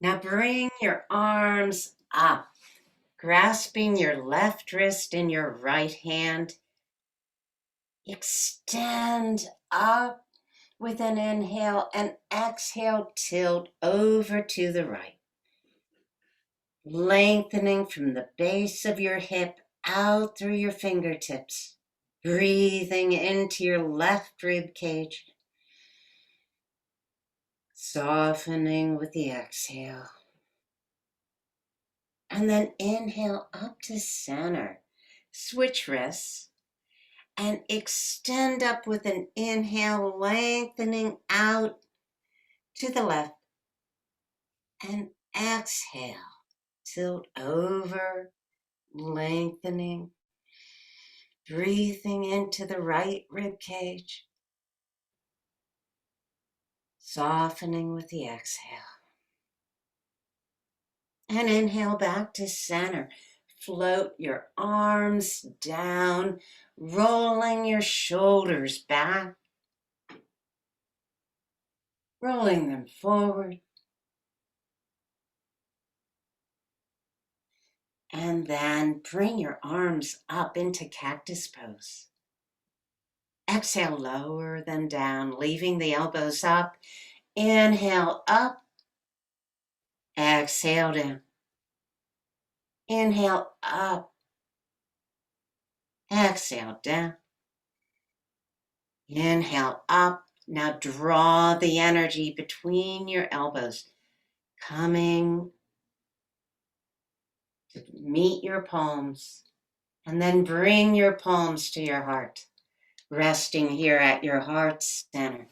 Now bring your arms up, grasping your left wrist in your right hand. Extend up with an inhale, and exhale, tilt over to the right. Lengthening from the base of your hip out through your fingertips. Breathing into your left rib cage. Softening with the exhale. And then inhale up to center. Switch wrists and extend up with an inhale, lengthening out to the left. And exhale, tilt over, lengthening. Breathing into the right rib cage. Softening with the exhale. And inhale back to center. Float your arms down, rolling your shoulders back, rolling them forward. And then bring your arms up into cactus pose. Exhale, lower them down, leaving the elbows up. Inhale up, exhale down. Inhale up, exhale down. Inhale up. Now draw the energy between your elbows, coming to meet your palms. And then bring your palms to your heart, resting here at your heart center.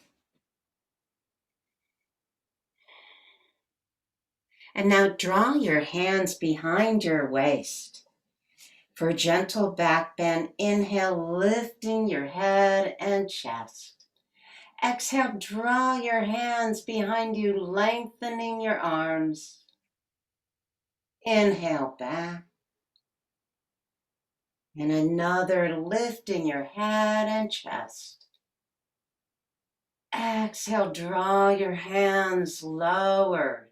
And now draw your hands behind your waist. For a gentle back bend, inhale, lifting your head and chest. Exhale, draw your hands behind you, lengthening your arms. Inhale back. And another lifting your head and chest. Exhale, draw your hands lower,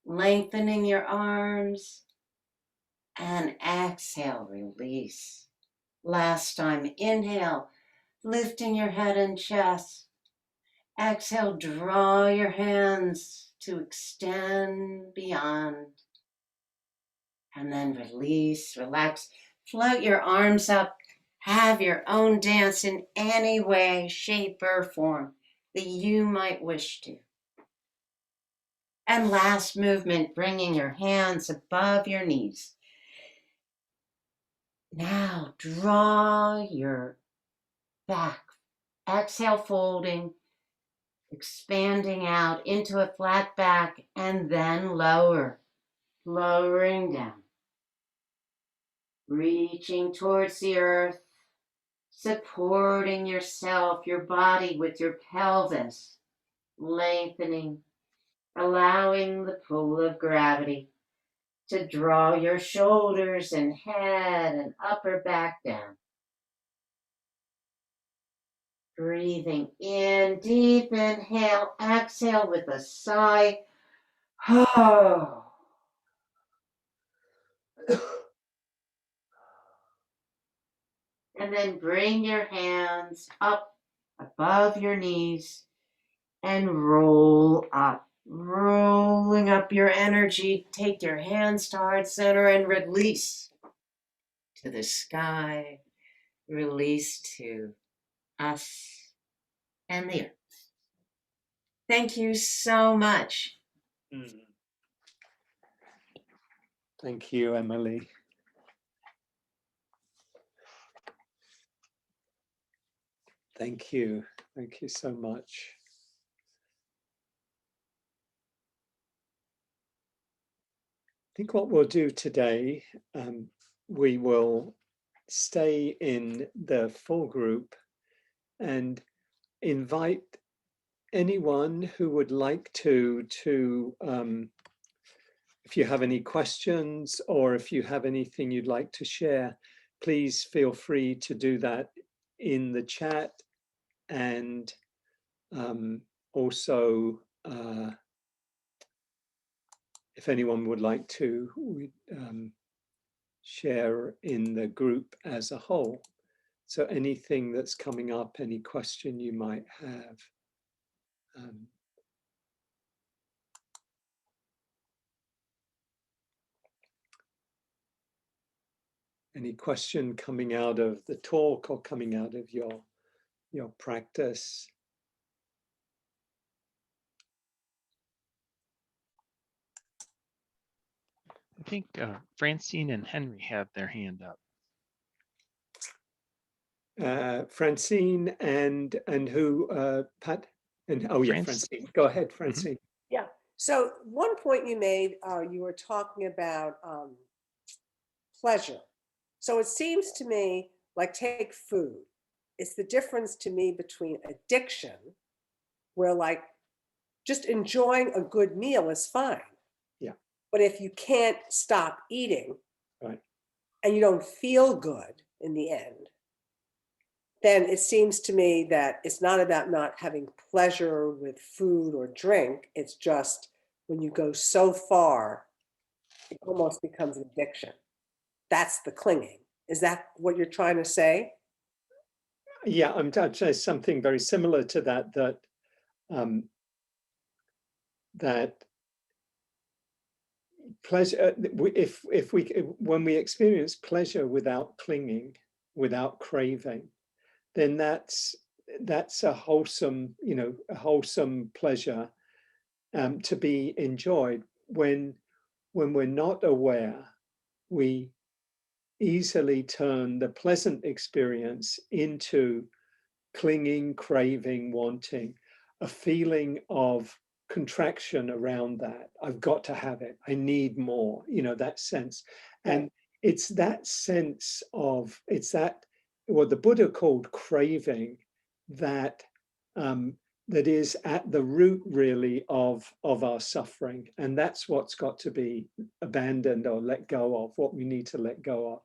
lengthening your arms. And exhale, release. Last time, inhale, lifting your head and chest. Exhale, draw your hands to extend beyond. And then release, relax, float your arms up. Have your own dance in any way, shape, or form that you might wish to. And last movement, bringing your hands above your knees. Now draw your back. Exhale, folding, expanding out into a flat back, and then lower, lowering down. Reaching towards the earth, supporting yourself, your body with your pelvis, lengthening, allowing the pull of gravity to draw your shoulders and head and upper back down. Breathing in, deep inhale, exhale with a sigh. Oh. And then bring your hands up above your knees and roll up. Rolling up your energy, take your hands to heart center and release to the sky, release to us and the earth. Thank you so much. Thank you, Emily. Thank you. Thank you so much. I think what we'll do today, we will stay in the full group and invite anyone who would like to if you have any questions or if you have anything you'd like to share, please feel free to do that in the chat. And also, if anyone would like to share in the group as a whole. So anything that's coming up, any question you might have. Any question coming out of the talk or coming out of your practice? I think Francine and Henry have their hand up. Francine and who, Pat? And oh yeah, Francine. Go ahead, Francine. Yeah. So one point you made, you were talking about pleasure. So it seems to me like, take food. It's the difference to me between addiction, where like just enjoying a good meal is fine. Yeah. But if you can't stop eating, right, and you don't feel good in the end, then it seems to me that it's not about not having pleasure with food or drink. It's just when you go so far, it almost becomes an addiction. That's the clinging. Is that what you're trying to say? Yeah, I'm trying to say something very similar to that, that pleasure, when we experience pleasure without clinging, without craving, then that's a wholesome, a wholesome pleasure to be enjoyed. When we're not aware, we easily turn the pleasant experience into clinging, craving, wanting, a feeling of contraction around that. I've got to have it. I need more, that sense. And it's that sense of, it's that, what the Buddha called craving, that that is at the root really of our suffering. And that's what's got to be abandoned or let go of, what we need to let go of.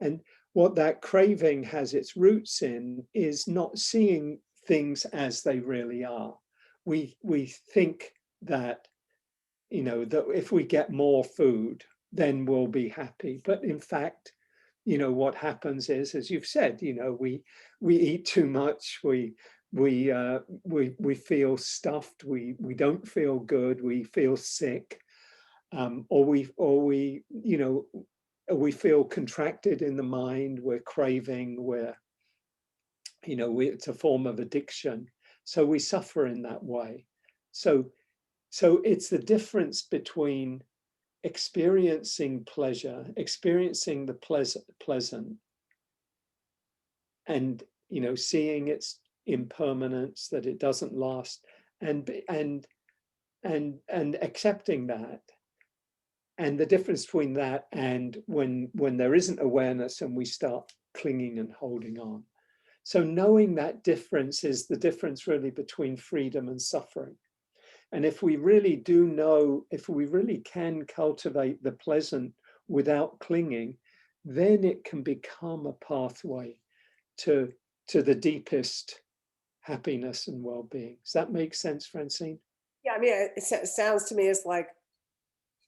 And what that craving has its roots in is not seeing things as they really are. We think that, that if we get more food, then we'll be happy. But in fact, what happens is, as you've said, we eat too much, we feel stuffed, we don't feel good, we feel sick, or we feel contracted in the mind, we're craving, it's a form of addiction. So we suffer in that way. So it's the difference between experiencing pleasure, experiencing the pleasant, and seeing its impermanence, that it doesn't last, and accepting that. And the difference between that and when there isn't awareness and we start clinging and holding on. So knowing that difference is the difference really between freedom and suffering. And if we really do know, if we really can cultivate the pleasant without clinging, then it can become a pathway to the deepest happiness and well-being. Does that make sense, Francine? Yeah, I mean, it sounds to me as like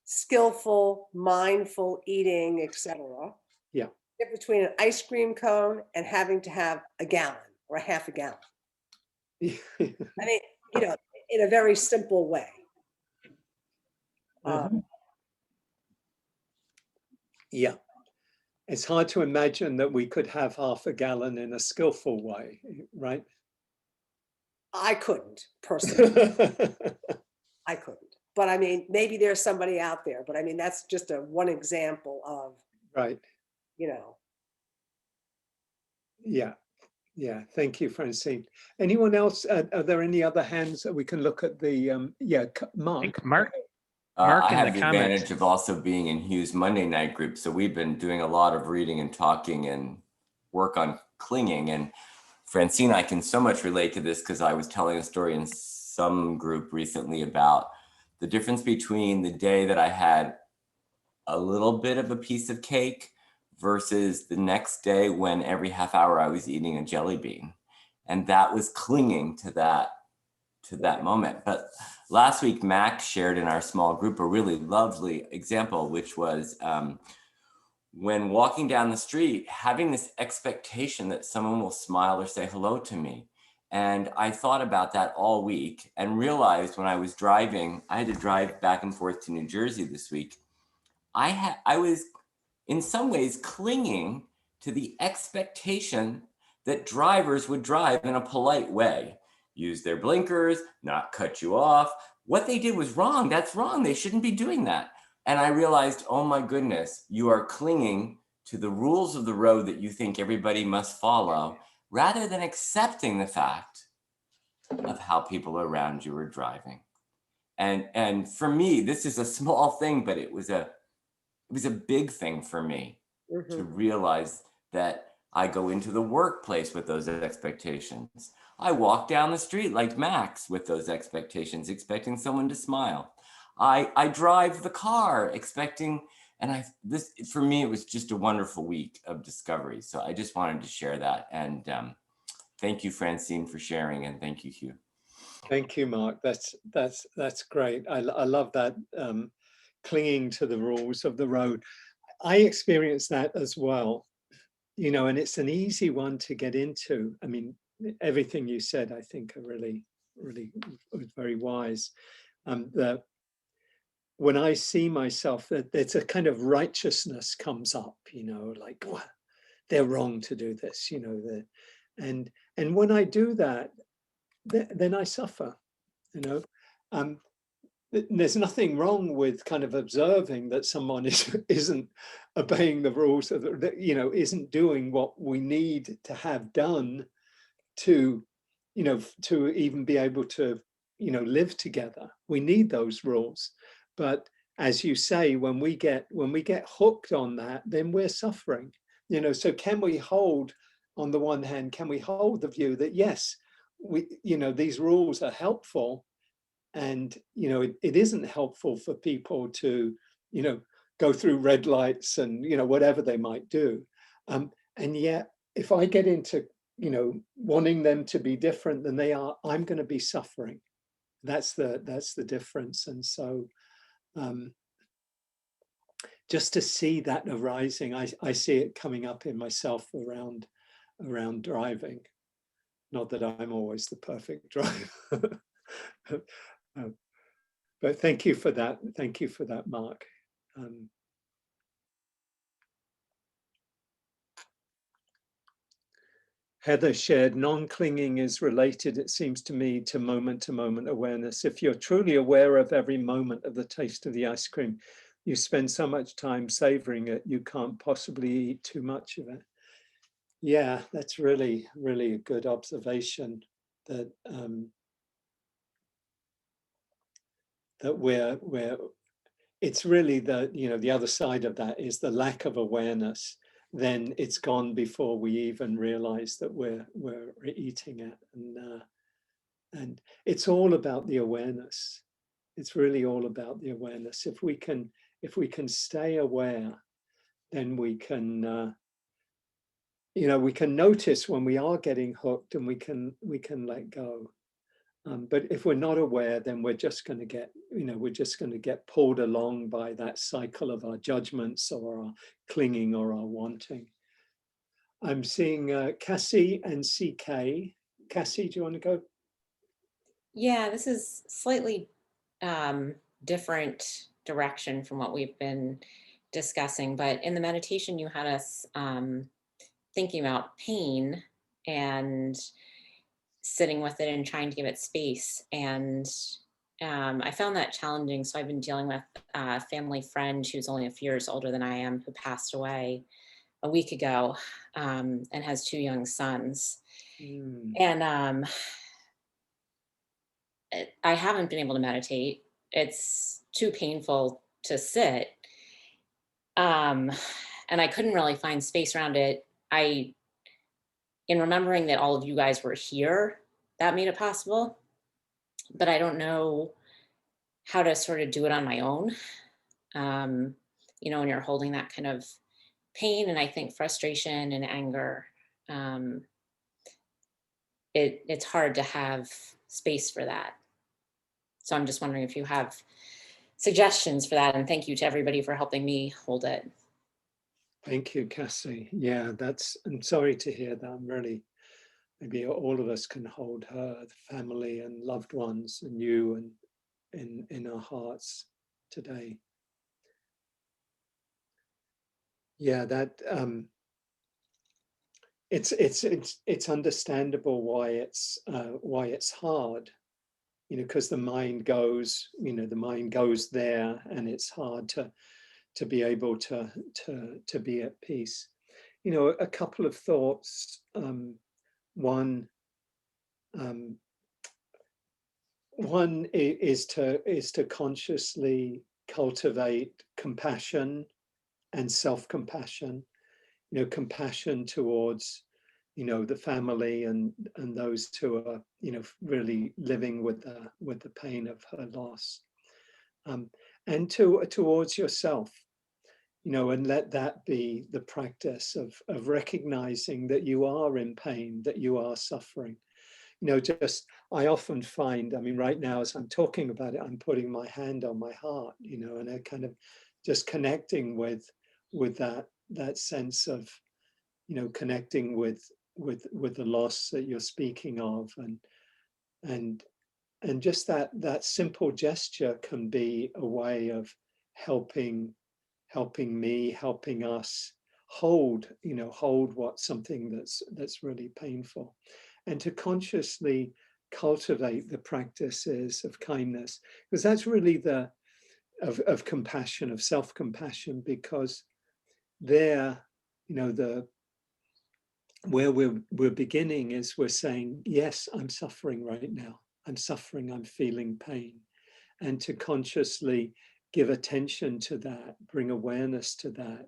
skillful, mindful eating, etc. Yeah. Between an ice cream cone and having to have a gallon or a half a gallon. I mean, in a very simple way. Yeah. It's hard to imagine that we could have half a gallon in a skillful way, right? I couldn't personally. I couldn't. But I mean, maybe there's somebody out there, but I mean, that's just one example of, right. Yeah. Yeah. Thank you, Francine. Anyone else? Are there any other hands that we can look at the, Mark? Mark I have the advantage of also being in Hugh's Monday night group. So we've been doing a lot of reading and talking and work on clinging. And Francine, I can so much relate to this because I was telling a story in some group recently about the difference between the day that I had a little bit of a piece of cake versus the next day when every half hour I was eating a jelly bean. And that was clinging to that moment. But last week, Mac shared in our small group a really lovely example, which was when walking down the street, having this expectation that someone will smile or say hello to me. And I thought about that all week and realized when I was driving, I had to drive back and forth to New Jersey this week. I was in some ways clinging to the expectation that drivers would drive in a polite way, use their blinkers, not cut you off. What they did was wrong. That's wrong. They shouldn't be doing that. And I realized, oh my goodness, you are clinging to the rules of the road that you think everybody must follow, rather than accepting the fact of how people around you are driving. And for me, this is a small thing, but it was a big thing for me to realize that I go into the workplace with those expectations. I walk down the street like Max with those expectations, expecting someone to smile. I drive the car expecting, and this for me, it was just a wonderful week of discovery. So I just wanted to share that. And thank you, Francine, for sharing. And thank you, Hugh. Thank you, Mark. That's great. I love that, clinging to the rules of the road. I experienced that as well, you know, and it's an easy one to get into. I mean, everything you said, I think, are really, really very wise. That when I see myself, that there's a kind of righteousness comes up, you know, like, oh, they're wrong to do this, you know, and when I do that, then I suffer, you know. There's nothing wrong with kind of observing that someone isn't obeying the rules, of you know, isn't doing what we need to have done to, you know, to even be able to, you know, live together. We need those rules. But as you say, when we get hooked on that, then we're suffering, you know. So can we hold, on the one hand, can we hold the view that yes, you know, these rules are helpful, and you know, it isn't helpful for people to, you know, go through red lights and, you know, whatever they might do, and yet if I get into, you know, wanting them to be different than they are, I'm going to be suffering. That's the difference. And so just to see that arising, I see it coming up in myself around driving. Not that I'm always the perfect driver. But thank you for that. Thank you for that, Mark. Heather shared, non-clinging is related, it seems to me, to moment awareness. If you're truly aware of every moment of the taste of the ice cream, you spend so much time savoring it, you can't possibly eat too much of it. Yeah, that's really, really a good observation, that that we're it's really the, you know, the other side of that is the lack of awareness. Then it's gone before we even realize that we're eating it. And it's all about the awareness. It's really all about the awareness. If we can stay aware, then we can you know, we can notice when we are getting hooked, and we can let go. But if we're not aware, then we're just going to get, you know, we're just going to get pulled along by that cycle of our judgments or our clinging or our wanting. I'm seeing Cassie and CK. Cassie, do you want to go? Yeah, this is slightly different direction from what we've been discussing, but in the meditation you had us thinking about pain and sitting with it and trying to give it space. And I found that challenging. So I've been dealing with a family friend who's only a few years older than I am, who passed away a week ago, and has 2 young sons. And I haven't been able to meditate. It's too painful to sit. And I couldn't really find space around it. In remembering that all of you guys were here, that made it possible. but I don't know how to sort of do it on my own. You know, when you're holding that kind of pain and I think frustration and anger, it's hard to have space for that. So I'm just wondering if you have suggestions for that, and thank you to everybody for helping me hold it. Thank you, Cassie. Yeah, I'm sorry to hear that. I'm really, maybe all of us can hold her, the family and loved ones and you and in our hearts today. Yeah, that it's understandable why it's hard, you know, because the mind goes, you know, the mind goes there, and it's hard to be able to be at peace. You know, a couple of thoughts. One is to consciously cultivate compassion and self-compassion. You know, compassion towards, you know, the family and those who are, you know, really living with the pain of her loss, and towards yourself, you know, and let that be the practice of recognizing that you are in pain, that you are suffering. You know, just, I often find, I mean, right now as I'm talking about it, I'm putting my hand on my heart, you know, and I kind of just connecting with that sense of, you know, connecting with the loss that you're speaking of, and just that simple gesture can be a way of helping me, helping us hold, you know, hold what something that's really painful, and to consciously cultivate the practices of kindness, because that's really the of compassion, of self-compassion, because there, you know, where we're beginning is we're saying, yes, I'm suffering right now. I'm suffering, I'm feeling pain. And to consciously give attention to that, bring awareness to that,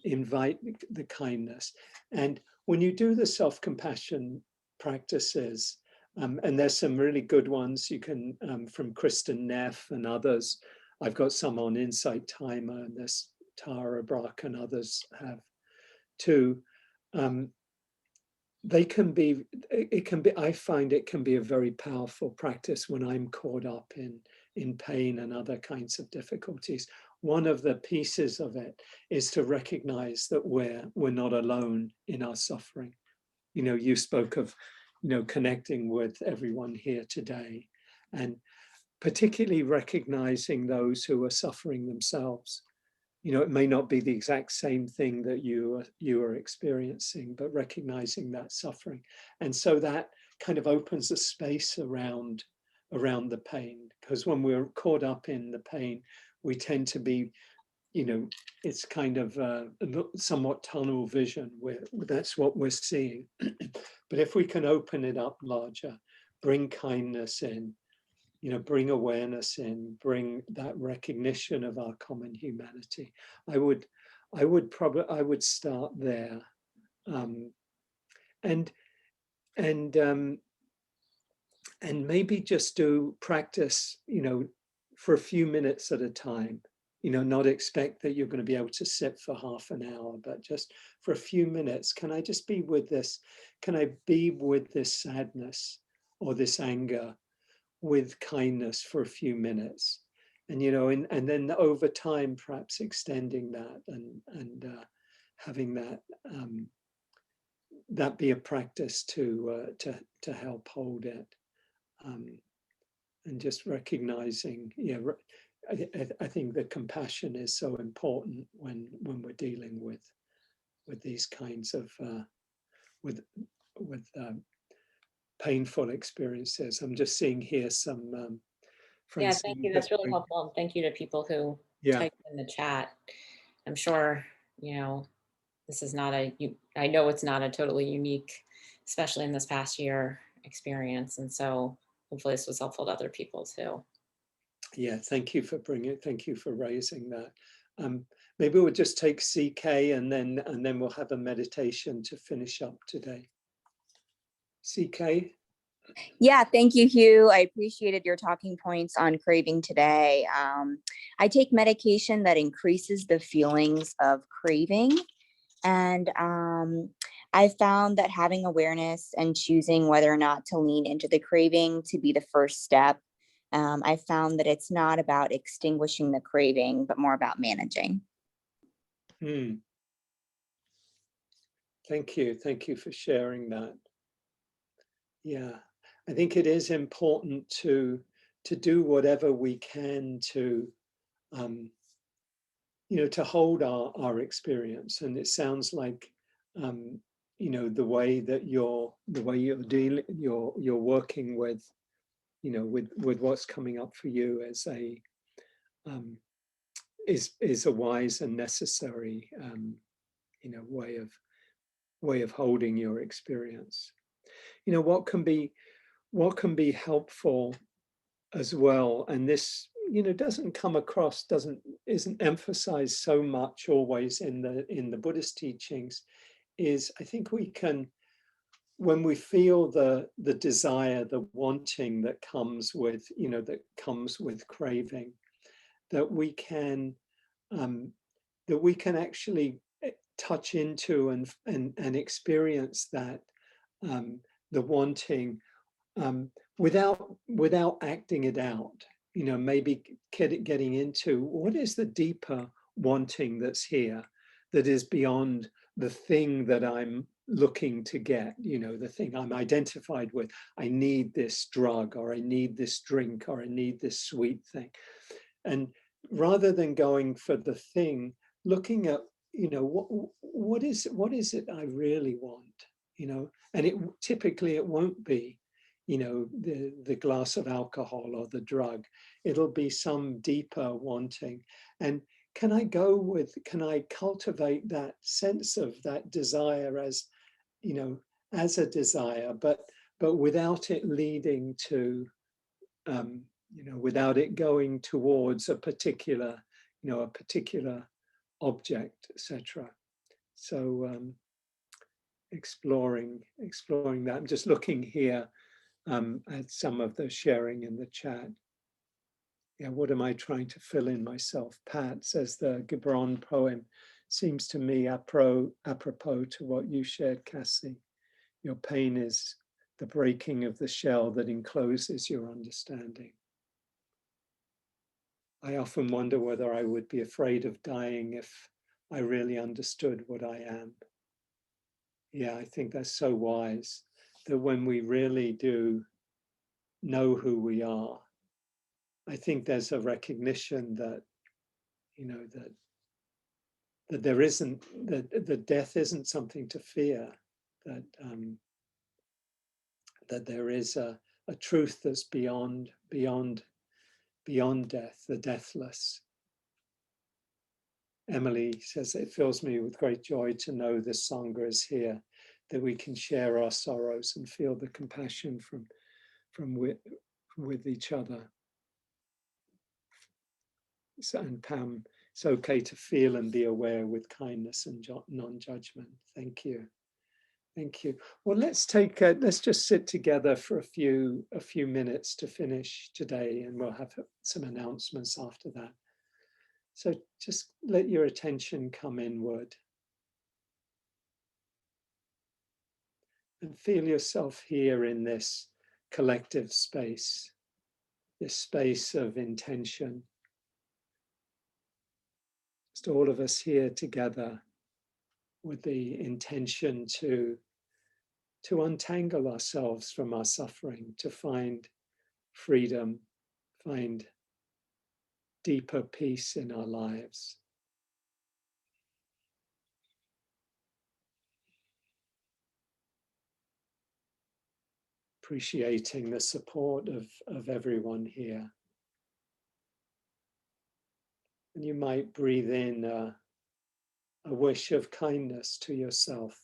invite the kindness. And when you do the self-compassion practices, and there's some really good ones you can, from Kristen Neff and others. I've got some on Insight Timer, and there's Tara Brach and others have too. They can be, it can be, I find it can be a very powerful practice when I'm caught up in pain and other kinds of difficulties. One of the pieces of it is to recognize that we're not alone in our suffering. You know, you spoke of, you know, connecting with everyone here today, and particularly recognizing those who are suffering themselves. You know, it may not be the exact same thing that you are experiencing, but recognizing that suffering. And so that kind of opens a space around the pain, because when we're caught up in the pain, we tend to be, you know, it's kind of somewhat tunnel vision, where that's what we're seeing. But if we can open it up larger, bring kindness in, you know, bring awareness in, bring that recognition of our common humanity, I would start there, and maybe just do practice, you know, for a few minutes at a time. You know, not expect that you're going to be able to sit for half an hour, but just for a few minutes. Can I just be with this? Can I be with this sadness or this anger with kindness for a few minutes? And, you know, and then over time, perhaps extending that and having that that be a practice to help hold it, and just recognizing, yeah, I think the compassion is so important when we're dealing with these kinds of with painful experiences. I'm just seeing here some Yeah, friends. thank you. That's really helpful. And thank you to people who typed in the chat. I'm sure, you know, this is not I know it's not a totally unique, especially in this past year, experience. And so hopefully this was helpful to other people too. Yeah, thank you for raising that. Maybe we'll just take CK and then we'll have a meditation to finish up today. CK? Yeah, thank you, Hugh. I appreciated your talking points on craving today. I take medication that increases the feelings of craving. And I found that having awareness and choosing whether or not to lean into the craving to be the first step. I found that it's not about extinguishing the craving, but more about managing. Thank you. Thank you for sharing that. Yeah, I think it is important to do whatever we can to to hold our experience. And it sounds like the way that you're dealing, you're working with with what's coming up for you as a is a wise and necessary way of holding your experience. What can be helpful as well, and this doesn't come across, isn't emphasized so much always in the Buddhist teachings, is I think we can, when we feel the desire, the wanting that comes with craving, that we can actually touch into and experience that the wanting without acting it out. Maybe getting into what is the deeper wanting that's here, that is beyond the thing that I'm looking to get, the thing I'm identified with. I need this drug, or I need this drink, or I need this sweet thing. And rather than going for the thing, looking at, what is it I really want, and typically it won't be, the glass of alcohol or the drug. It'll be some deeper wanting. And can I cultivate that sense of that desire as, as a desire, but without it leading to, without it going towards a particular object, etc. So exploring that. I'm just looking here at some of the sharing in the chat. Yeah, what am I trying to fill in myself? Pat says the Gibran poem seems to me apropos to what you shared, Cassie. Your pain is the breaking of the shell that encloses your understanding. I often wonder whether I would be afraid of dying if I really understood what I am. Yeah, I think that's so wise, that when we really do know who we are, I think there's a recognition that, that there isn't, that death isn't something to fear, that that there is a truth that's beyond death, the deathless. Emily says, it fills me with great joy to know the Sangha is here, that we can share our sorrows and feel the compassion from with each other. So, and Pam, it's okay to feel and be aware with kindness and non-judgment. Thank you. Thank you. Well, let's just sit together for a few minutes to finish today, and we'll have some announcements after that. So just let your attention come inward and feel yourself here in this collective space, this space of intention. Just all of us here together with the intention to untangle ourselves from our suffering, to find freedom, find deeper peace in our lives. Appreciating the support of everyone here. And you might breathe in a wish of kindness to yourself,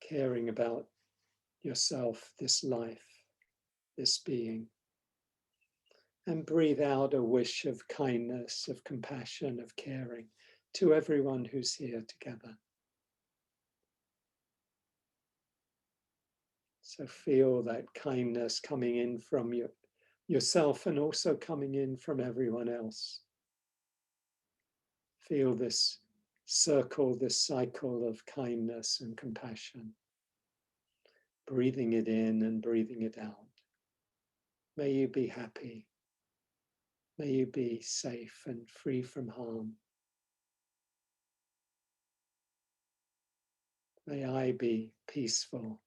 caring about yourself, this life, this being. And breathe out a wish of kindness, of compassion, of caring to everyone who's here together. So feel that kindness coming in from yourself and also coming in from everyone else. Feel this circle, this cycle of kindness and compassion. Breathing it in and breathing it out. May you be happy. May you be safe and free from harm. May I be peaceful.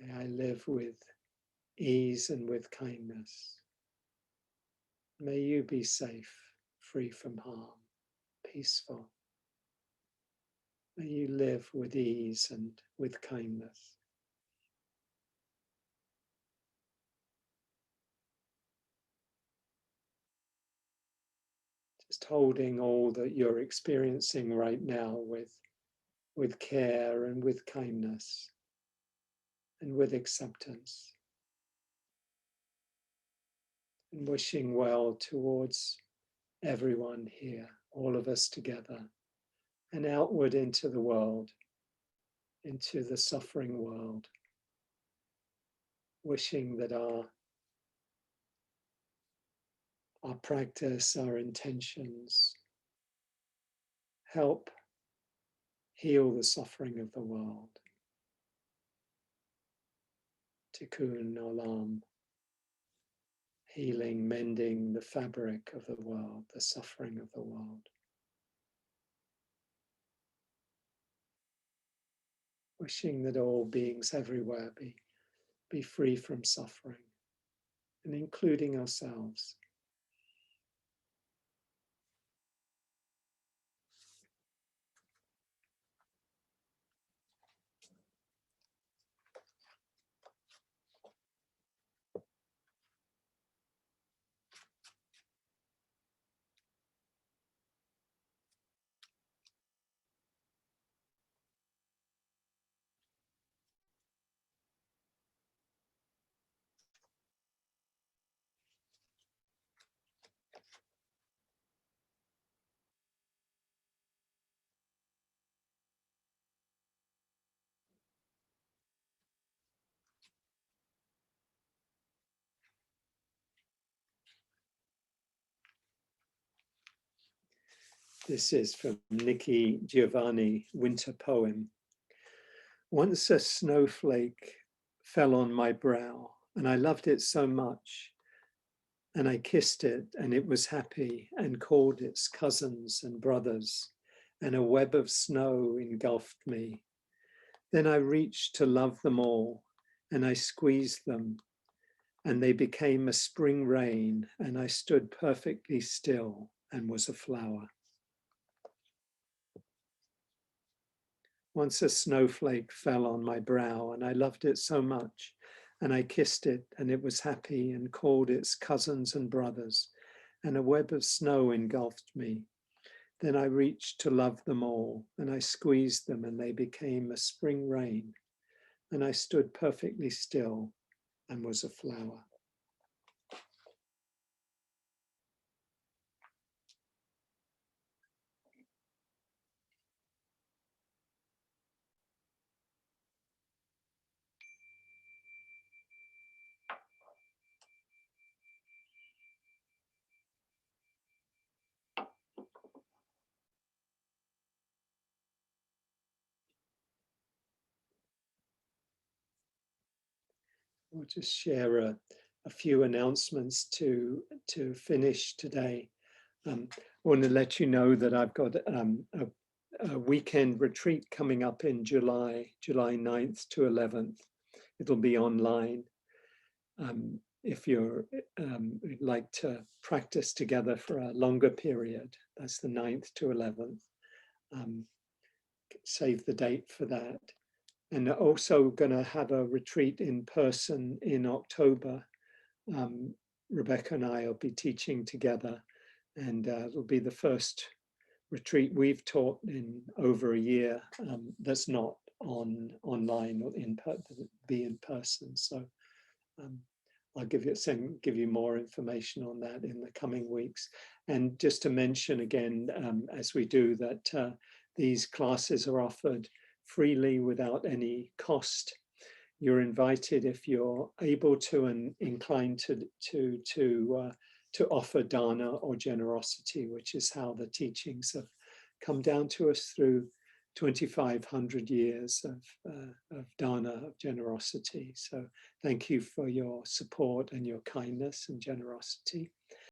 May I live with ease and with kindness. May you be safe, free from harm, peaceful. May you live with ease and with kindness. Just holding all that you're experiencing right now with care and with kindness and with acceptance. And wishing well towards everyone here, all of us together, and outward into the world, into the suffering world. Wishing that our practice, our intentions help heal the suffering of the world. Tikkun olam, healing, mending the fabric of the world, the suffering of the world. Wishing that all beings everywhere be free from suffering, and including ourselves. This is from Nikki Giovanni, Winter Poem. Once a snowflake fell on my brow, and I loved it so much, and I kissed it, and it was happy, and called its cousins and brothers, and a web of snow engulfed me. Then I reached to love them all, and I squeezed them, and they became a spring rain, and I stood perfectly still and was a flower. Once a snowflake fell on my brow, and I loved it so much, and I kissed it, and it was happy, and called its cousins and brothers, and a web of snow engulfed me. Then I reached to love them all, and I squeezed them, and they became a spring rain, and I stood perfectly still and was a flower. We'll just share a few announcements to finish today. I want to let you know that I've got a weekend retreat coming up in July 9th to 11th. It'll be online. If you're would like to practice together for a longer period, that's the 9th to 11th. Save the date for that. And also going to have a retreat in person in October. Rebecca and I will be teaching together, and it'll be the first retreat we've taught in over a year that's not online or be in person. So I'll give you more information on that in the coming weeks. And just to mention again, as we do, that these classes are offered freely without any cost. You're invited, if you're able to and inclined to offer dana or generosity, which is how the teachings have come down to us through 2,500 years of dana, of generosity. So thank you for your support and your kindness and generosity.